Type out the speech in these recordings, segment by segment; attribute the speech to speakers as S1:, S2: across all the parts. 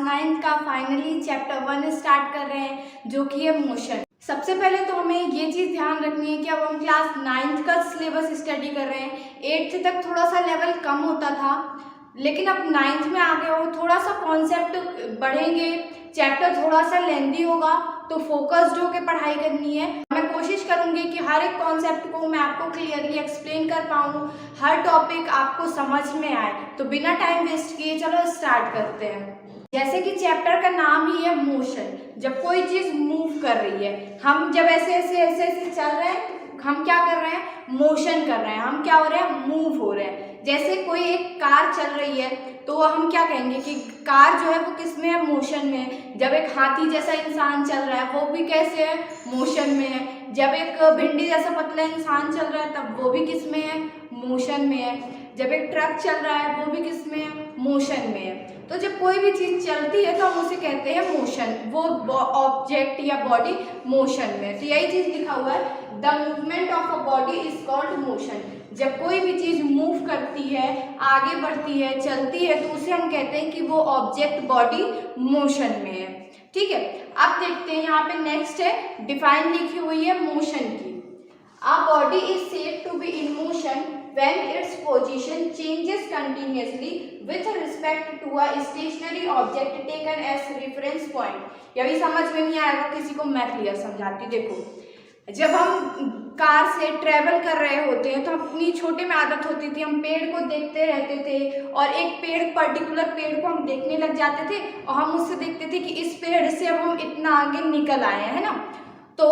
S1: 9th का finally chapter 1 start कर रहे हैं जो कि है मोशन। सबसे पहले तो हमें ये चीज़ ध्यान रखनी है कि अब हम क्लास 9th का सिलेबस स्टडी कर रहे हैं। 8th तक थोड़ा सा लेवल कम होता था, लेकिन अब 9th में आ गए हो, थोड़ा सा कॉन्सेप्ट बढ़ेंगे, चैप्टर थोड़ा सा लेंदी होगा, तो फोकस्ड होकर पढ़ाई करनी है। मैं कोशिश करूंगी कि हर एक कॉन्सेप्ट को मैं आपको क्लियरली एक्सप्लेन कर पाऊँ, हर टॉपिक आपको समझ में आए। तो बिना टाइम वेस्ट किए चलो स्टार्ट करते हैं। जैसे कि चैप्टर का नाम ही है मोशन, जब कोई चीज़ मूव कर रही है, हम जब ऐसे ऐसे ऐसे ऐसे चल रहे हैं, हम क्या कर रहे हैं, मोशन कर रहे हैं, हम क्या हो रहे हैं, मूव हो रहे हैं। जैसे कोई एक कार चल रही है तो हम क्या कहेंगे कि कार जो है वो किस में है, मोशन में है। जब एक हाथी जैसा इंसान चल रहा है वो भी कैसे है, मोशन में है। जब एक भिंडी जैसा पतला इंसान चल रहा है तब वो भी किस में है, मोशन में है। जब एक ट्रक चल रहा है वो भी किस में है, मोशन में है। तो जब कोई भी चीज़ चलती है तो हम उसे कहते हैं मोशन, वो ऑब्जेक्ट या बॉडी मोशन में। तो यही चीज़ लिखा हुआ है, the movement of a body is called motion. जब कोई भी चीज़ मूव करती है, आगे बढ़ती है, चलती है, तो उसे हम कहते हैं कि वो ऑब्जेक्ट बॉडी मोशन में है। ठीक है, अब देखते हैं यहाँ पे नेक्स्ट है, डिफाइन लिखी हुई है मोशन की। A body is said to be in motion when its position changes continuously with respect to a stationary object taken as reference point। यह भी समझ में नहीं आएगा किसी को, मैं क्लियर समझाती हूँ। देखो, जब हम कार से ट्रेवल कर रहे होते हैं तो अपनी छोटे में आदत होती थी, हम पेड़ को देखते रहते थे और एक पेड़, पर्टिकुलर पेड़ को हम देखने लग जाते थे और हम उससे देखते थे कि इस पेड़ से अब हम इतना आगे निकल आए हैं ना। तो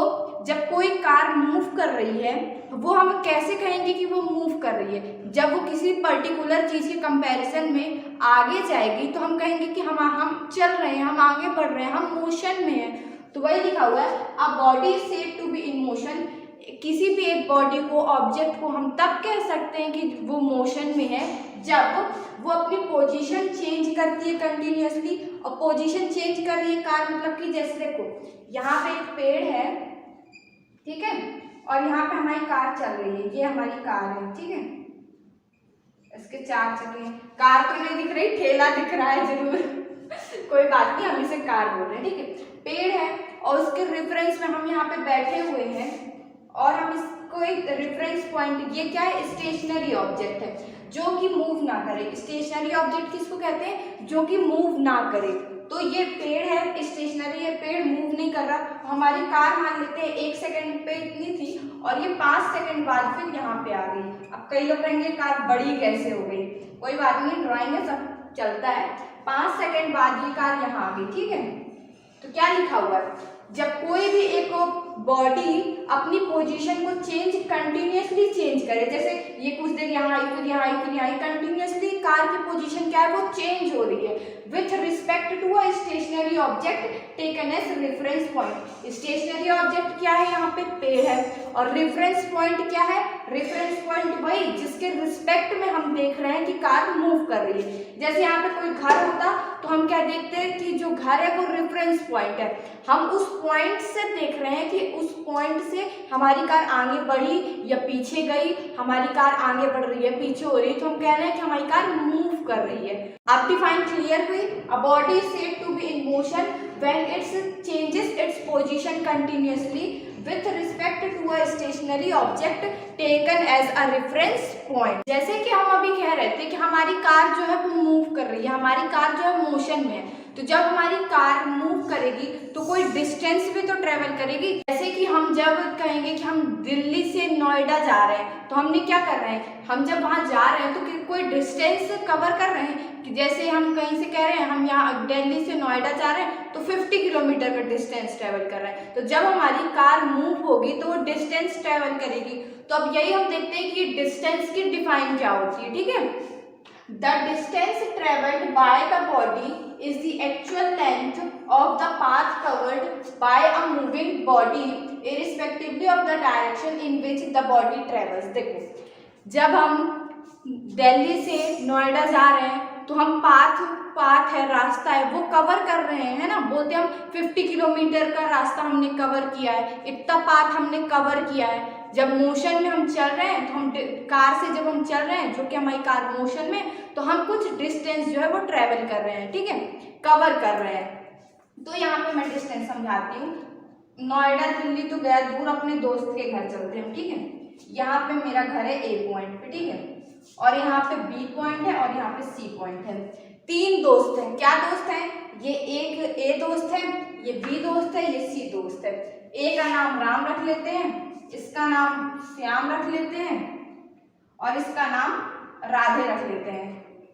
S1: जब कोई कार मूव कर रही है वो हम कैसे कहेंगे कि वो मूव कर रही है, जब वो किसी पर्टिकुलर चीज़ के कंपैरिजन में आगे जाएगी तो हम कहेंगे कि हम चल रहे हैं, हम आगे बढ़ रहे हैं, हम मोशन में हैं। तो वही लिखा हुआ है, a body is said to be in motion. किसी भी एक बॉडी को, ऑब्जेक्ट को हम तब कह सकते हैं कि वो मोशन में है जब वो अपनी पोजीशन चेंज करती है कंटिन्यूअसली। और पोजीशन चेंज कर रही है कार, मतलब कि जैसे देखो यहाँ पे एक पेड़ है, ठीक है, और यहाँ पे हमारी कार चल रही है, ये हमारी कार है, ठीक है, इसके 4 चक्के हैं। कार तो नहीं दिख रही, ठेला दिख रहा है जरूर कोई बात नहीं, हम इसे कार बोल रहे हैं, ठीक है। पेड़ है और उसके रेफरेंस में हम यहाँ पे बैठे हुए हैं और हम इसको एक रेफरेंस पॉइंट, ये क्या है, स्टेशनरी ऑब्जेक्ट है जो कि मूव ना करे। स्टेशनरी ऑब्जेक्ट किसको कहते हैं, जो कि मूव ना करे। तो ये पेड़ है, स्टेशनरी है, पेड़ मूव नहीं कर रहा। हमारी कार मान लेते हैं 1 सेकंड पे इतनी थी और ये 5 सेकंड बाद फिर यहाँ पे आ गई। अब कई लोग कहेंगे कार बड़ी कैसे हो गई, कोई बात नहीं, ड्राइंग है, सब चलता है। 5 सेकंड बाद ये कार यहाँ आ गई, ठीक है। तो क्या लिखा हुआ है, जब कोई भी एक बॉडी अपनी पोजीशन को कंटिन्यूअसली चेंज करे, जैसे ये कुछ देर यहाँ आई, फिर यहाँ आई, फिर यहाँ आई, कंटिन्यूअसली कार की पोजीशन क्या है, वो चेंज हो रही है with respect to a stationary object taken as reference point. Stationary object क्या है, यहाँ पे पेड़ है, और रेफरेंस पॉइंट क्या है, रेफरेंस पॉइंट वही जिसके रिस्पेक्ट में हम देख रहे हैं कि कार मूव कर रही है। जैसे यहाँ पे कोई घर होता तो हम क्या देखते हैं कि जो घर है वो रेफरेंस पॉइंट है, हम उस पॉइंट से देख रहे हैं कि उस पॉइंट से हमारी कार आगे बढ़ी या पीछे गई, हमारी कार आगे बढ़ रही है, पीछे हो रही है, तो हम कह रहे हैं कि हमारी कार मूव कर रही है। अब डिफाइन क्लियर हुई, a body is said to be in motion when its changes its position continuously with respect to a stationary object taken as a reference point। जैसे कि हम अभी कह रहे थे कि हमारी कार जो है वो मूव कर रही है, हमारी कार जो है मोशन में है। तो जब हमारी कार मूव करेगी तो कोई डिस्टेंस भी तो ट्रेवल करेगी। जैसे कि हम जब कहेंगे कि हम दिल्ली से नोएडा जा रहे हैं तो हमने क्या कर रहे हैं, हम जब वहाँ जा रहे हैं तो कोई डिस्टेंस कवर कर रहे हैं। कि जैसे हम कहीं से कह रहे हैं हम यहाँ दिल्ली से नोएडा जा रहे हैं तो 50 किलोमीटर का डिस्टेंस ट्रेवल कर रहे हैं। तो जब हमारी कार मूव होगी तो वो डिस्टेंस ट्रेवल करेगी। तो अब यही हम देखते हैं कि डिस्टेंस की डिफाइन क्या होती है, ठीक है। The distance travelled by the body is the actual length of the path covered by a moving body irrespectively of the direction in which the body travels। देखो, जब हम दिल्ली से नोएडा जा रहे हैं तो हम पाथ है, रास्ता है, वो कवर कर रहे हैं, है ना। बोलते हैं हम 50 किलोमीटर का रास्ता हमने कवर किया है, इतना पाथ हमने कवर किया है। जब मोशन में हम चल रहे हैं तो हम कार से जब हम चल रहे हैं, जो कि हमारी कार मोशन में, तो हम कुछ डिस्टेंस जो है वो ट्रेवल कर रहे हैं, ठीक है, कवर कर रहे हैं। तो यहाँ पे मैं डिस्टेंस समझाती हूँ। नोएडा दिल्ली तो गया दूर, अपने दोस्त के घर चलते हैं, ठीक है। यहाँ पे मेरा घर है ए पॉइंट पे, ठीक है, और यहाँ पे बी पॉइंट है और यहाँ पे सी पॉइंट है। 3 दोस्त हैं। क्या दोस्त हैं? ये एक ए दोस्त है, ये बी दोस्त है, ये सी दोस्त है। ए का नाम राम रख लेते हैं, इसका नाम श्याम रख लेते हैं और इसका नाम राधे रख लेते हैं।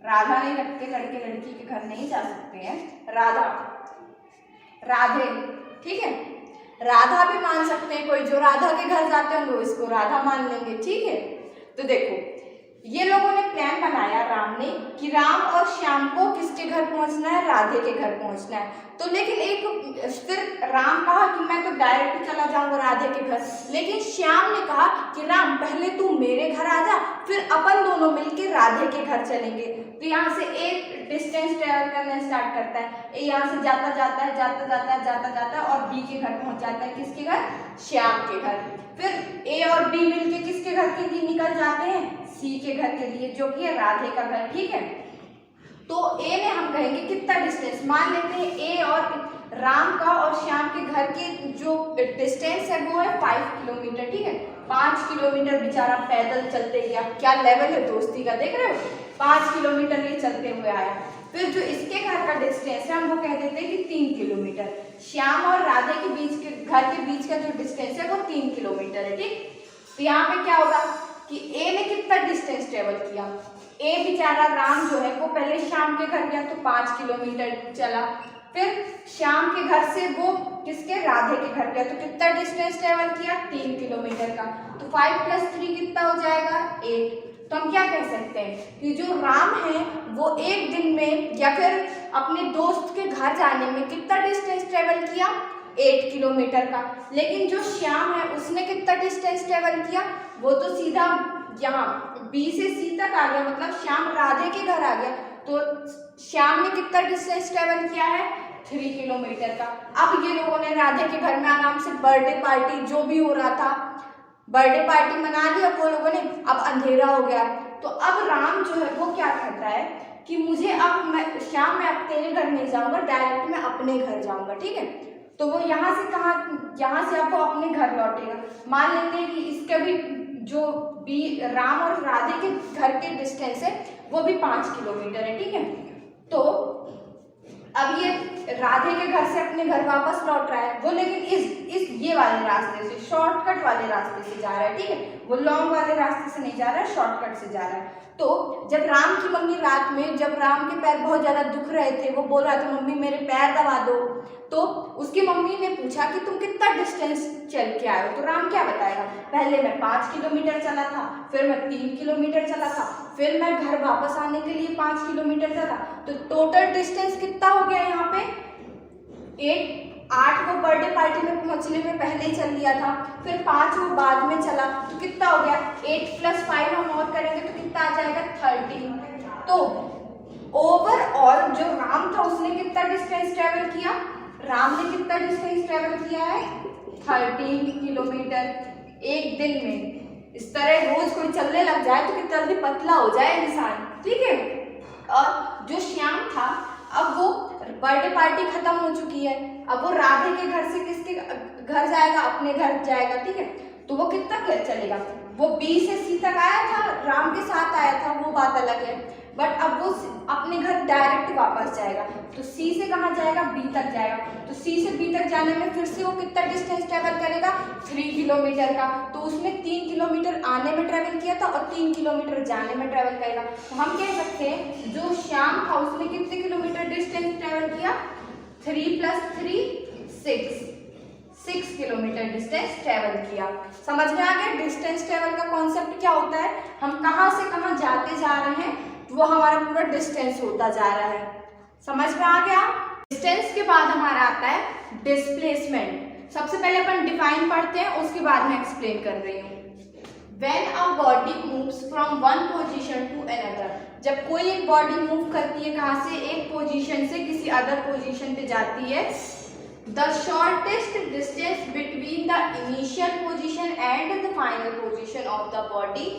S1: राधा नहीं रखते, लड़के लड़की के घर नहीं जा सकते हैं, राधा, राधे, ठीक है। राधा भी मान सकते हैं, कोई जो राधा के घर जाते हैं वो इसको राधा मान लेंगे, ठीक है। तो देखो ये लोगों ने प्लान बनाया, राम ने, कि राम और श्याम को किसके घर पहुंचना है? राधे के घर पहुंचना है। तो लेकिन एक फिर राम कहा कि मैं तो डायरेक्ट चला जाऊंगा राधे के घर, लेकिन श्याम ने कहा कि राम पहले तू मेरे घर आ जा, फिर अपन दोनों मिलके राधे के घर चलेंगे। तो यहाँ से एक डिस्टेंस ट्रेवल करना स्टार्ट करता है, ए यहाँ से जाता जाता है, जाता जाता है, जाता जाता है और बी के घर पहुंच जाता है। किसके घर? श्याम के घर। फिर ए और बी मिलके किसके घर के लिए निकल जाते हैं? सी के घर के लिए, जो कि है राधे का घर, ठीक है। तो ए में हम कहेंगे कितना डिस्टेंस, मान लेते हैं ए और राम का और श्याम के घर के जो डिस्टेंस है वो है 5 किलोमीटर, ठीक है। 5 किलोमीटर बेचारा पैदल चलते गया, क्या लेवल है दोस्ती का, देख रहे हो। 5 किलोमीटर ये चलते हुए आया। फिर जो इसके घर का डिस्टेंस है हम वो कह देते हैं कि 3 किलोमीटर। श्याम और राधे के बीच के घर के बीच का जो डिस्टेंस है वो 3 किलोमीटर है, ठीक। तो यहाँ पे क्या होगा कि ए ने कितना डिस्टेंस ट्रेवल किया? ए बेचारा राम जो है वो पहले श्याम के घर गया तो 5 किलोमीटर चला, फिर श्याम के घर से वो किसके? राधे के घर गया, तो कितना डिस्टेंस ट्रेवल किया? 3 किलोमीटर का। तो 5 + 3 कितना हो जाएगा? 8। तो हम क्या कह सकते हैं कि जो राम है वो एक दिन में या फिर अपने दोस्त के घर जाने में कितना डिस्टेंस ट्रेवल किया? 8 किलोमीटर का। लेकिन जो श्याम है उसने कितना डिस्टेंस ट्रेवल किया? वो तो सीधा यहाँ बी से सी तक आ गया, मतलब श्याम राधे के घर आ गया। तो श्याम ने कितना डिस्टेंस ट्रेवल किया है? 3 किलोमीटर का। अब ये लोगों ने राधे के घर में आराम से बर्थडे पार्टी जो भी हो रहा था, बर्थडे पार्टी मना ली अब वो लोगों ने। अब अंधेरा हो गया तो अब राम जो है वो क्या कहता है कि मुझे अब श्याम मैं अब तेरे घर नहीं जाऊंगा, डायरेक्ट मैं अपने घर जाऊंगा, ठीक है। तो वो यहाँ से यहाँ से अब वो अपने घर लौटेगा। मान लेते हैं कि इसके भी जो बी राम और राधे के घर के डिस्टेंस है वो भी 5 किलोमीटर है, ठीक है। तो अब ये राधे के घर से अपने घर वापस लौट रहा है वो, लेकिन इस ये वाले रास्ते से, शॉर्टकट वाले रास्ते से जा रहा है, ठीक है। वो लॉन्ग वाले रास्ते से नहीं जा रहा है, शॉर्टकट से जा रहा है। तो जब राम की मम्मी रात में, जब राम के पैर बहुत ज्यादा दुख रहे थे, वो बोल रहा था मम्मी मेरे पैर दबा दो, तो उसकी मम्मी ने पूछा कि तुम कितना डिस्टेंस चल के आए हो? तो राम क्या बताएगा? पहले मैं 5 किलोमीटर चला था, फिर मैं 3 किलोमीटर चला था, फिर मैं घर वापस आने के लिए 5 किलोमीटर चला। तो टोटल डिस्टेंस कितना हो गया यहाँ पे? 8 को बर्थडे पार्टी में पहुंचने में पहले ही चल लिया था, फिर 5 वो बाद में चला, तो कितना हो गया? 8 + 5 हम और करेंगे तो कितना आ जाएगा? 13। तो ओवरऑल जो राम था उसने कितना डिस्टेंस ट्रेवल किया? राम ने कितना डिस्टेंस ट्रेवल किया है? 13 किलोमीटर एक दिन में। इस तरह रोज कोई चलने लग जाए तो कितना जल्दी पतला हो जाए इंसान, ठीक है। और जो श्याम था अब वो बर्थडे पार्टी खत्म हो चुकी है, अब वो राधे के घर से किसके घर जाएगा? अपने घर जाएगा, ठीक है। तो वो कितना घर चलेगा? वो बी से सी तक आया था, राम के साथ आया था, वो बात अलग है, बट अब वो अपने घर डायरेक्ट वापस जाएगा। तो सी से कहाँ जाएगा? बी तक जाएगा। तो सी से बी तक जाने में फिर से वो कितना डिस्टेंस ट्रेवल करेगा? 3 किलोमीटर का। तो उसने 3 किलोमीटर आने में ट्रेवल किया था और 3 किलोमीटर जाने में ट्रेवल करेगा। तो हम कह सकते हैं जो श्याम था उसने कितने किलोमीटर डिस्टेंस ट्रेवल किया? 3 + 3 6 किलोमीटर डिस्टेंस ट्रेवल किया। समझ में आ गया डिस्टेंस ट्रेवल का कॉन्सेप्ट क्या होता है? हम कहाँ से कहाँ जाते जा रहे हैं वो हमारा पूरा डिस्टेंस होता जा रहा है। समझ में आ गया? डिस्टेंस के बाद हमारा आता है डिस्प्लेसमेंट। सबसे पहले अपन डिफाइन पढ़ते हैं, उसके बाद में एक्सप्लेन कर रही हूँ। When a body moves from one position to another, जब कोई एक बॉडी मूव करती है कहाँ से, एक पोजीशन से किसी अदर पोजीशन पे जाती है, the shortest distance between the initial position and the final position of the body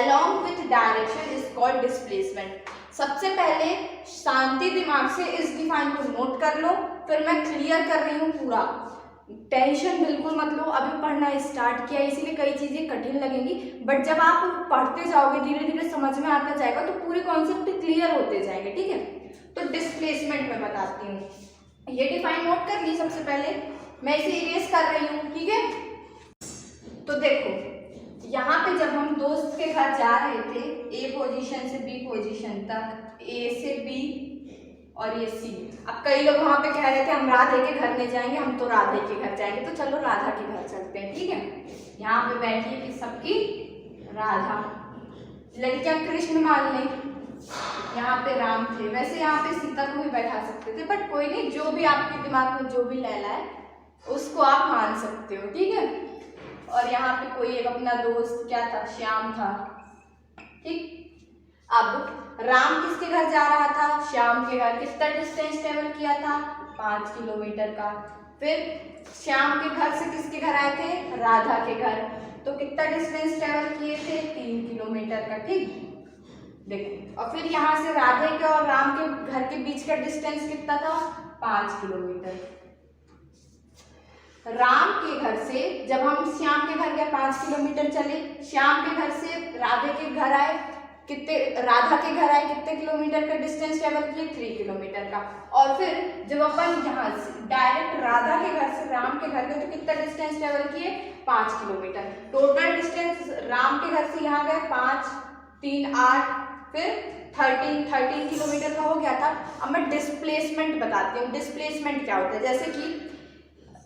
S1: along with direction is called displacement. सबसे पहले शांति दिमाग से इस डिफाइन को नोट कर लो, फिर मैं क्लियर कर रही हूँ पूरा, टेंशन बिल्कुल मत लो। अभी पढ़ना स्टार्ट किया इसीलिए कई चीज़ें कठिन लगेंगी, बट जब आप पढ़ते जाओगे धीरे धीरे समझ में आता जाएगा तो पूरे कॉन्सेप्ट क्लियर होते जाएंगे, ठीक है। तो डिस्प्लेसमेंट में बताती हूँ, ये डिफाइन नोट कर ली सबसे पहले, मैं इसे इरेज कर रही हूँ, ठीक है। तो देखो यहाँ पे जब हम दोस्त के घर जा रहे थे, ए पोजीशन से बी पोजीशन तक, ए से बी और ये सी। अब कई लोग वहाँ पे कह रहे थे हम राधे के घर नहीं जाएंगे, हम तो राधे के घर जाएंगे, तो चलो राधा के घर चलते हैं, ठीक है। यहाँ पे बैठी है कि सबकी राधा, लड़कियां कृष्ण मान लें, यहाँ पे राम थे, वैसे यहाँ पे सीता को भी बैठा सकते थे, बट कोई नहीं, जो भी आपके दिमाग में जो भी लैला है उसको आप मान सकते हो, ठीक है। और यहाँ पे कोई एक अपना दोस्त क्या था, श्याम था, ठीक। अब राम किसके घर जा रहा था, श्याम के घर, कितना डिस्टेंस ट्रेवल किया था, 5 किलोमीटर का। फिर श्याम के घर से किसके घर आए थे, राधा के घर, तो कितना डिस्टेंस ट्रेवल किए थे, 3 किलोमीटर का, ठीक। देखो और फिर यहाँ से राधे के और राम के घर के बीच का डिस्टेंस कितना था, 5 किलोमीटर। राम के घर से जब हम श्याम के घर गए 5 किलोमीटर चले, श्याम के घर से राधे के घर आए, कितने, राधा के घर आए कितने किलोमीटर का डिस्टेंस ट्रेवल किए, 3 किलोमीटर का। और फिर जब अपन यहाँ से डायरेक्ट राधा के घर से राम के घर गए तो कितना डिस्टेंस ट्रेवल किए, 5 किलोमीटर। टोटल डिस्टेंस राम के घर से यहाँ गए 5, 3, 8, फिर 13 किलोमीटर का हो गया था। अब मैं डिस्प्लेसमेंट बताती हूँ, डिस्प्लेसमेंट क्या होता है। जैसे कि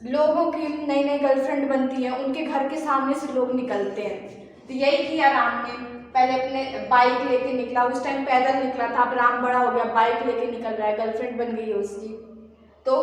S1: लोगों की नई नई गर्लफ्रेंड बनती है, उनके घर के सामने से लोग निकलते हैं, तो यही किया राम ने, पहले अपने बाइक लेके निकला, उस टाइम पैदल निकला था, अब राम बड़ा हो गया, बाइक लेके निकल रहा है, गर्लफ्रेंड बन गई है उसकी, तो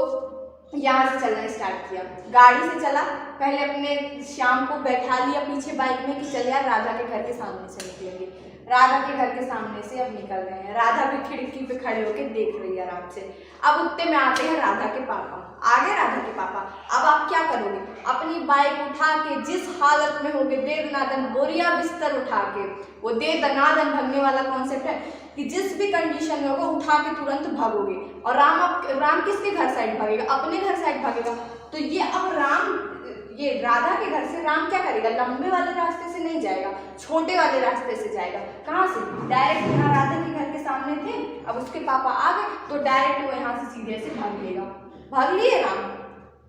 S1: यहाँ से चलना स्टार्ट किया, गाड़ी से चला, पहले अपने श्याम को बैठा लिया पीछे बाइक में कि चल यार राधा के घर के सामने से निकलेंगे, राधा के घर के सामने से अब निकल रहे हैं, राधा भी खिड़की पे खड़े होकर देख रही है आराम से। अब उतने में आते हैं राधा के पापा, आ गए राधा के पापा। अब आप क्या करोगे, अपनी बाइक उठा के जिस हालत में होगे, दे दनादन बोरिया बिस्तर उठा के, वो दे दनादन भगने वाला कॉन्सेप्ट है कि जिस भी कंडीशन में होगा उठा के तुरंत भागोगे। और राम किसके घर साइड भागेगा, अपने घर साइड भागेगा। तो ये अब ये राधा के घर से राम क्या करेगा, लंबे वाले रास्ते से नहीं जाएगा, छोटे वाले रास्ते से जाएगा। कहाँ से, डायरेक्ट यहाँ राधा के घर के सामने थे, अब उसके पापा आ गए तो डायरेक्ट वो यहाँ से सीधे से भाग लेगा, भाग लिए राम।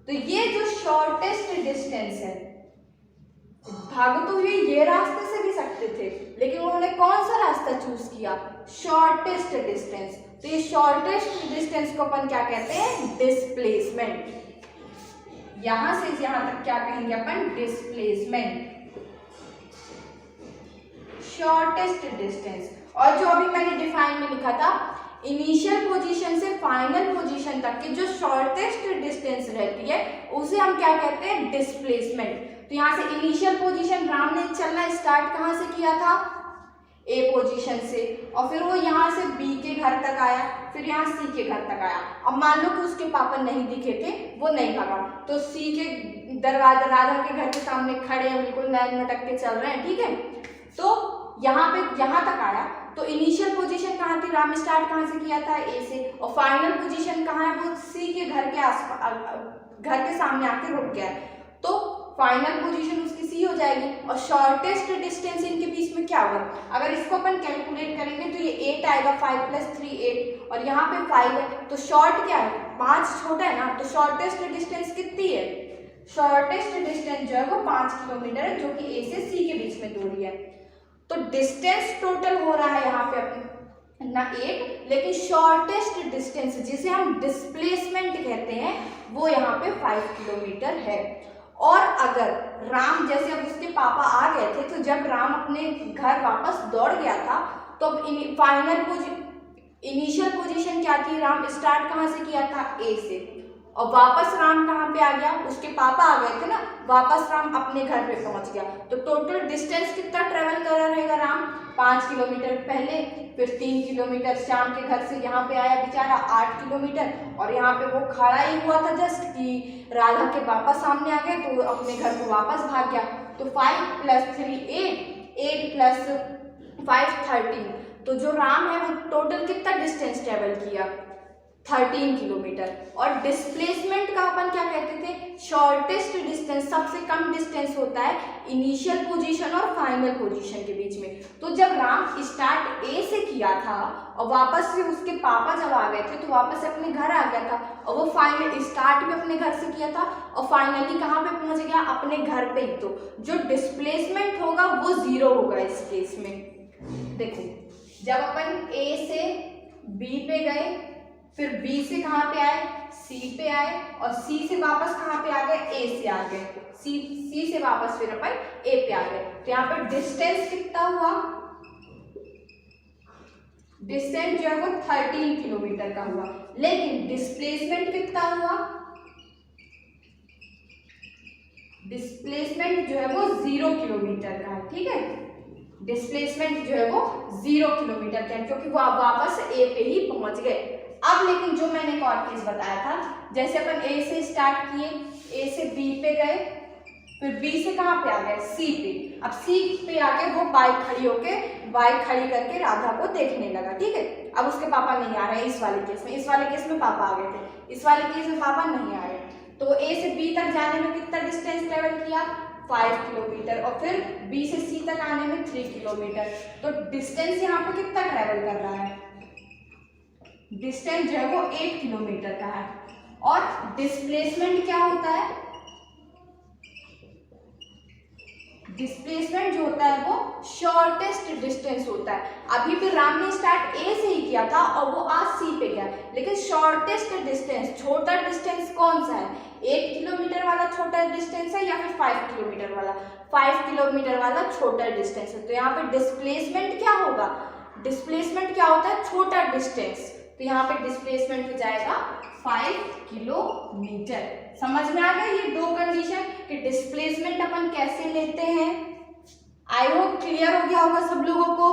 S1: तो ये जो शॉर्टेस्ट डिस्टेंस है, भागते हुए ये रास्ते से भी सकते थे, लेकिन उन्होंने कौन सा रास्ता चूज किया, शॉर्टेस्ट डिस्टेंस। तो ये शॉर्टेस्ट डिस्टेंस को अपन क्या कहते हैं, डिस्प्लेसमेंट। यहां से यहां तक क्या कहेंगे अपन, डिस्प्लेसमेंट, शॉर्टेस्ट डिस्टेंस। और जो अभी मैंने डिफाइन में लिखा था, इनिशियल पोजीशन से फाइनल पोजीशन तक की जो शॉर्टेस्ट डिस्टेंस रहती है उसे हम क्या कहते हैं, डिस्प्लेसमेंट। तो यहाँ से इनिशियल पोजीशन राम ने चलना स्टार्ट कहाँ से किया था, ए पोजीशन से, और फिर वो यहाँ से बी के घर तक आया, फिर यहाँ सी के घर तक आया। अब मान लो कि उसके पापा नहीं दिखे थे, वो नहीं भागा, तो सी के दरवाजा राधा के घर के सामने खड़े हैं, बिल्कुल नैन मटक के चल रहे हैं, ठीक है। तो यहाँ तक आया, तो इनिशियल पोजीशन कहाँ थी, राम स्टार्ट कहाँ से किया था, ए से, और फाइनल पोजीशन कहाँ है, वो सी के घर के आसपास, घर के सामने आके रुक गया है। तो फाइनल पोजीशन उसकी सी हो जाएगी। और शॉर्टेस्ट डिस्टेंस इनके बीच में क्या होगा, अगर इसको अपन कैलकुलेट करेंगे तो ये 8 आएगा, 5 + 3 8, और यहाँ पे 5 है, तो शॉर्ट क्या है, 5 छोटा है ना, तो शॉर्टेस्ट डिस्टेंस कितनी है, शॉर्टेस्ट डिस्टेंस जो है वो 5 किलोमीटर है, जो कि ए से सी के बीच में दूरी है। तो डिस्टेंस टोटल हो रहा है यहाँ पे ना 8, लेकिन शॉर्टेस्ट डिस्टेंस जिसे हम डिस्प्लेसमेंट कहते हैं वो यहाँ पे 5 किलोमीटर है। और अगर राम जैसे अब उसके पापा आ गए थे, तो जब राम अपने घर वापस दौड़ गया था, तो अब इनिशियल पोजीशन क्या थी, राम स्टार्ट कहाँ से किया था, ए से, और वापस राम कहाँ पे आ गया, उसके पापा आ गए थे ना, वापस राम अपने घर पे पहुंच गया। तो टोटल डिस्टेंस कितना ट्रेवल कर रहेगा राम, 5 किलोमीटर पहले, फिर 3 किलोमीटर श्याम के घर से यहाँ पे आया बेचारा 8 किलोमीटर, और यहाँ पे वो खड़ा ही हुआ था जस्ट कि राधा के पापा सामने आ गए तो वो अपने घर को वापस भाग गया। तो 5 + 3 8, 8 + 5 13। तो जो राम है वो टोटल कितना डिस्टेंस ट्रेवल किया, 13 किलोमीटर। और डिस्प्लेसमेंट का अपन क्या कहते थे, शॉर्टेस्ट डिस्टेंस, सबसे कम डिस्टेंस होता है इनिशियल पोजीशन और फाइनल पोजीशन के बीच में। तो जब राम स्टार्ट ए से किया था और वापस से उसके पापा जब आ गए थे तो वापस से अपने घर आ गया था, और वो फाइनल स्टार्ट भी अपने घर से किया था और फाइनली कहाँ पे पहुंच गया, अपने घर पे ही। तो जो डिस्प्लेसमेंट होगा वो 0 होगा इस केस में। देखो जब अपन ए से बी पे गए, फिर बी से कहाँ पे आए, सी पे आए, और सी से वापस कहाँ पे आ गए, ए से आ गए, सी से वापस फिर अपन ए पे आ गए। तो यहाँ पर डिस्टेंस कितना हुआ, डिस्टेंस जो है वो 13 किलोमीटर का हुआ, लेकिन डिस्प्लेसमेंट कितना हुआ, डिस्प्लेसमेंट जो है वो 0 किलोमीटर का है। ठीक है, डिस्प्लेसमेंट जो है वो 0 किलोमीटर का है, क्योंकि वो वापस ए पे ही पहुंच गए। अब लेकिन जो मैंने एक और केस बताया था, जैसे अपन ए से स्टार्ट किए, ए से बी पे गए, फिर बी से कहाँ पे आ गए, सी पे। अब सी पे आके वो बाइक खड़ी करके राधा को देखने लगा। ठीक है, अब उसके पापा नहीं आ रहे इस वाले केस में, इस वाले केस में पापा आ गए थे, इस वाले केस में पापा नहीं आ रहे। तो ए से बी तक जाने में कितना डिस्टेंस ट्रेवल किया, 5 किलोमीटर, और फिर बी से सी तक आने में 3 किलोमीटर। तो डिस्टेंस यहाँ पे कितना ट्रेवल कर रहा है, डिस्टेंस जो है वो 8 किलोमीटर का है। और डिस्प्लेसमेंट क्या होता है, डिस्प्लेसमेंट जो होता है वो शॉर्टेस्ट डिस्टेंस होता है। अभी भी राम ने स्टार्ट ए से ही किया था और वो आज सी पे गया, लेकिन शॉर्टेस्ट डिस्टेंस, छोटा डिस्टेंस कौन सा है, 8 किलोमीटर वाला छोटा डिस्टेंस है या फिर 5 किलोमीटर वाला, 5 किलोमीटर वाला छोटा डिस्टेंस है। तो यहाँ पे डिस्प्लेसमेंट क्या होगा, डिस्प्लेसमेंट क्या होता है, छोटा डिस्टेंस। तो यहाँ पे डिस्प्लेसमेंट हो जाएगा 5 किलोमीटर। समझ में आ गया ये दो कंडीशन कि डिस्प्लेसमेंट अपन कैसे लेते हैं। आई होप क्लियर हो गया होगा सब लोगों को।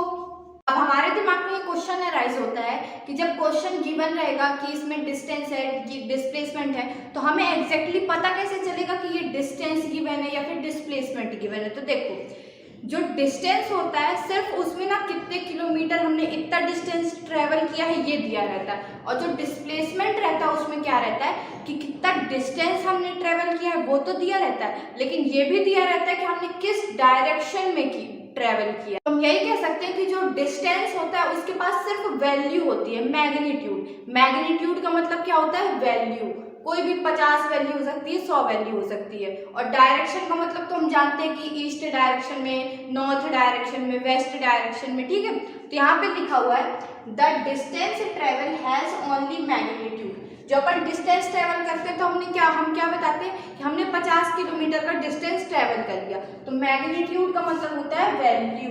S1: अब हमारे दिमाग में ये क्वेश्चन अराइज होता है कि जब क्वेश्चन गिवन रहेगा कि इसमें डिस्टेंस है, डिस्प्लेसमेंट है, तो हमें एग्जैक्टली पता कैसे चलेगा कि ये डिस्टेंस गिवन है या फिर डिस्प्लेसमेंट गिवन है। तो देखो जो डिस्टेंस होता है सिर्फ उसमें ना कितने किलोमीटर हमने इतना डिस्टेंस ट्रेवल किया है ये दिया रहता है, और जो डिस्प्लेसमेंट रहता है उसमें क्या रहता है कि कितना डिस्टेंस हमने ट्रेवल किया है वो तो दिया रहता है, लेकिन ये भी दिया रहता है कि हमने किस डायरेक्शन में की ट्रेवल किया। तो हम यही कह सकते हैं कि जो डिस्टेंस होता है उसके पास सिर्फ वैल्यू होती है, मैग्नीट्यूड। मैग्नीट्यूड का मतलब क्या होता है, वैल्यू। कोई भी 50 वैल्यू हो सकती है, 100 वैल्यू हो सकती है। और डायरेक्शन का मतलब तो हम जानते हैं कि ईस्ट डायरेक्शन में, नॉर्थ डायरेक्शन में, वेस्ट डायरेक्शन में। ठीक है, तो यहाँ पे लिखा हुआ है the distance travel has only magnitude. जब अपन डिस्टेंस ट्रेवल करते हैं तो हम क्या बताते हैं कि हमने 50 किलोमीटर का डिस्टेंस ट्रेवल कर लिया। तो मैग्नीट्यूड का मतलब होता है वैल्यू।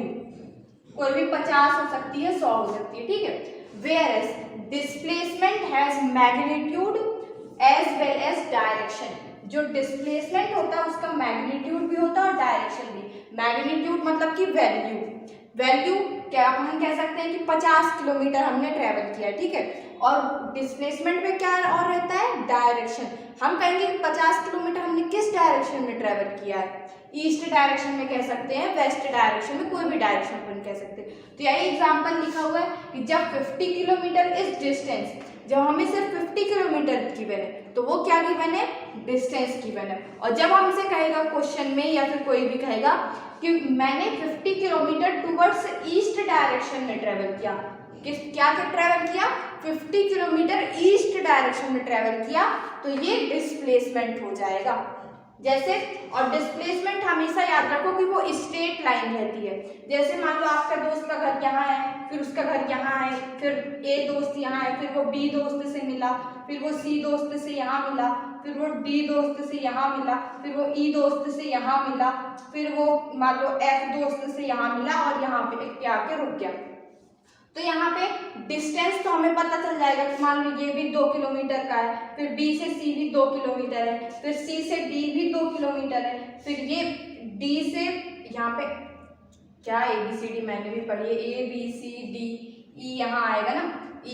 S1: कोई भी 50 हो सकती है, 100 हो सकती है। ठीक है, whereas displacement has magnitude as well as direction. जो डिस्प्लेसमेंट होता है उसका मैग्नीट्यूड भी होता है और डायरेक्शन भी। मैग्नीट्यूड मतलब कि वैल्यू। वैल्यू क्या हम कह सकते हैं कि 50 किलोमीटर हमने ट्रेवल किया। ठीक है, और डिस्प्लेसमेंट में क्या और रहता है, डायरेक्शन। हम कहेंगे कि 50 किलोमीटर हमने किस डायरेक्शन में ट्रेवल किया है, ईस्ट डायरेक्शन में कह सकते हैं, वेस्ट डायरेक्शन में, कोई भी डायरेक्शन में कह सकते हैं। तो यही एग्जांपल लिखा हुआ है कि जब 50 किलोमीटर इज डिस्टेंस, जब हमें सिर्फ 50 किलोमीटर गिवन है तो वो क्या गिवन है, डिस्टेंस गिवन है। और जब हमसे कहेगा क्वेश्चन में या फिर कोई भी कहेगा कि मैंने 50 किलोमीटर टुवर्ड्स ईस्ट डायरेक्शन में ट्रेवल किया, क्या ट्रेवल किया, 50 किलोमीटर ईस्ट डायरेक्शन में ट्रेवल किया, तो ये डिस्प्लेसमेंट हो जाएगा। जैसे, और डिस्प्लेसमेंट हमेशा याद रखो कि वो स्ट्रेट लाइन रहती है। जैसे मान लो आपका दोस्त का घर यहाँ है, फिर उसका घर यहाँ है, फिर ए दोस्त यहाँ है, फिर वो बी दोस्त से मिला, फिर वो सी दोस्त से यहाँ मिला, फिर वो डी दोस्त से यहाँ मिला, फिर वो ई दोस्त से यहाँ मिला, फिर वो मान लो एफ दोस्त से यहाँ मिला और यहाँ पे आके रुक गया। तो यहाँ पे डिस्टेंस तो हमें पता चल जाएगा कि मान लो ये भी 2 किलोमीटर का है, फिर B से C भी 2 किलोमीटर है, फिर C से D भी 2 किलोमीटर है, फिर ये D से यहाँ पे क्या ABCD मैंने भी पढ़ी है, ABCD E यहाँ आएगा ना E,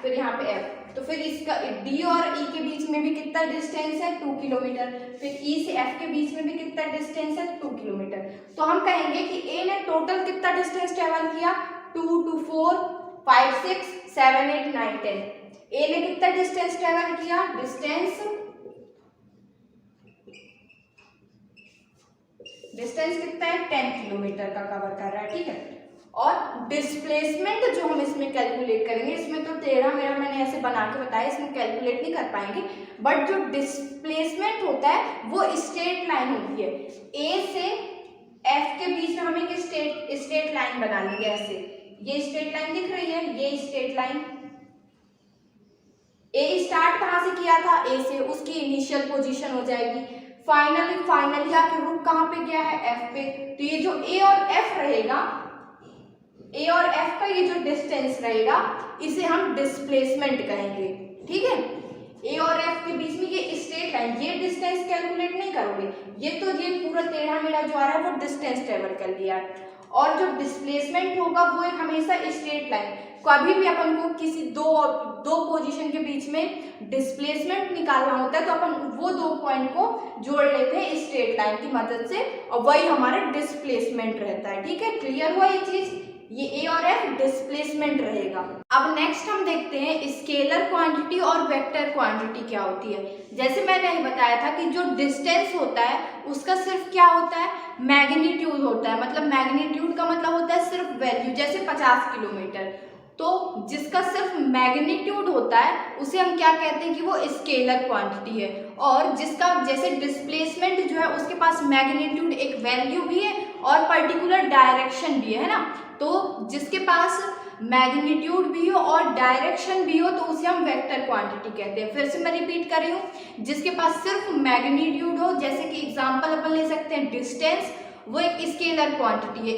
S1: फिर यहाँ पे F, तो फिर इसका D और E के बीच में भी कितना डिस्टेंस है 2 किलोमीटर, फिर E से F के बीच में भी कितना डिस्टेंस है 2 किलोमीटर। तो हम कहेंगे कि A ने टोटल कितना डिस्टेंस ट्रेवल किया 2 2 4 5 6 7 8 9 10। A ने कितना डिस्टेंस ट्रेवल किया, डिस्टेंस कितना है 10 किलोमीटर का कवर कर रहा है, ठीक है। और डिस्प्लेसमेंट जो हम इसमें कैलकुलेट करेंगे, इसमें तो टेढ़ा मेढ़ा मैंने ऐसे बना के बताया, इसमें कैलकुलेट नहीं कर पाएंगे, बट जो डिस्प्लेसमेंट होता है वो स्ट्रेट लाइन होती है। ए से एफ के बीच में हमें एक स्ट्रेट लाइन बना ली है ऐसे, ये स्ट्रेट लाइन दिख रही है, ये स्ट्रेट लाइन। ए स्टार्ट कहाँ से किया था, ए से, उसकी इनिशियल पोजीशन हो जाएगी। फाइनली आके रुक कहाँ पे गया है, एफ पे। तो ये जो ए और एफ रहेगा, ए और एफ का ये जो डिस्टेंस रहेगा, इसे हम डिस्प्लेसमेंट कहेंगे, ठीक है। ए और एफ के बीच में ये स्ट्रेट लाइन, ये डिस्टेंस कैलकुलेट नहीं करोगे, ये पूरा टेढ़ा मेढ़ा जो आ रहा है वो डिस्टेंस ट्रेवल कर लिया है। और जो डिस्प्लेसमेंट होगा वो एक हमेशा स्ट्रेट लाइन, कभी भी अपन को किसी दो पोजीशन के बीच में डिस्प्लेसमेंट निकालना होता है तो अपन वो 2 पॉइंट को जोड़ लेते हैं स्ट्रेट लाइन की मदद से, और वही हमारा डिस्प्लेसमेंट रहता है, ठीक है। क्लियर हुआ ये चीज, ये ए और एफ डिस्प्लेसमेंट रहेगा। अब नेक्स्ट हम देखते हैं स्केलर क्वांटिटी और वेक्टर क्वांटिटी क्या होती है। जैसे मैंने बताया था कि जो डिस्टेंस होता है उसका सिर्फ क्या होता है, मैग्नीट्यूड होता है, मतलब मैग्नीट्यूड का मतलब होता है सिर्फ वैल्यू, जैसे 50 किलोमीटर, तो जिसका सिर्फ मैग्नीट्यूड होता है उसे हम क्या कहते हैं कि वो स्केलर क्वांटिटी है। और जिसका जैसे डिस्प्लेसमेंट जो है उसके पास मैग्नीट्यूड एक वैल्यू भी है और पर्टिकुलर डायरेक्शन भी है ना, तो जिसके पास मैग्नीट्यूड भी हो और डायरेक्शन भी हो तो उसे हम वेक्टर क्वांटिटी कहते हैं। फिर से मैं रिपीट कर रही हूँ, जिसके पास सिर्फ मैग्नीट्यूड हो, जैसे कि एग्जांपल अपन ले सकते हैं डिस्टेंस, वो एक स्केलर क्वांटिटी है।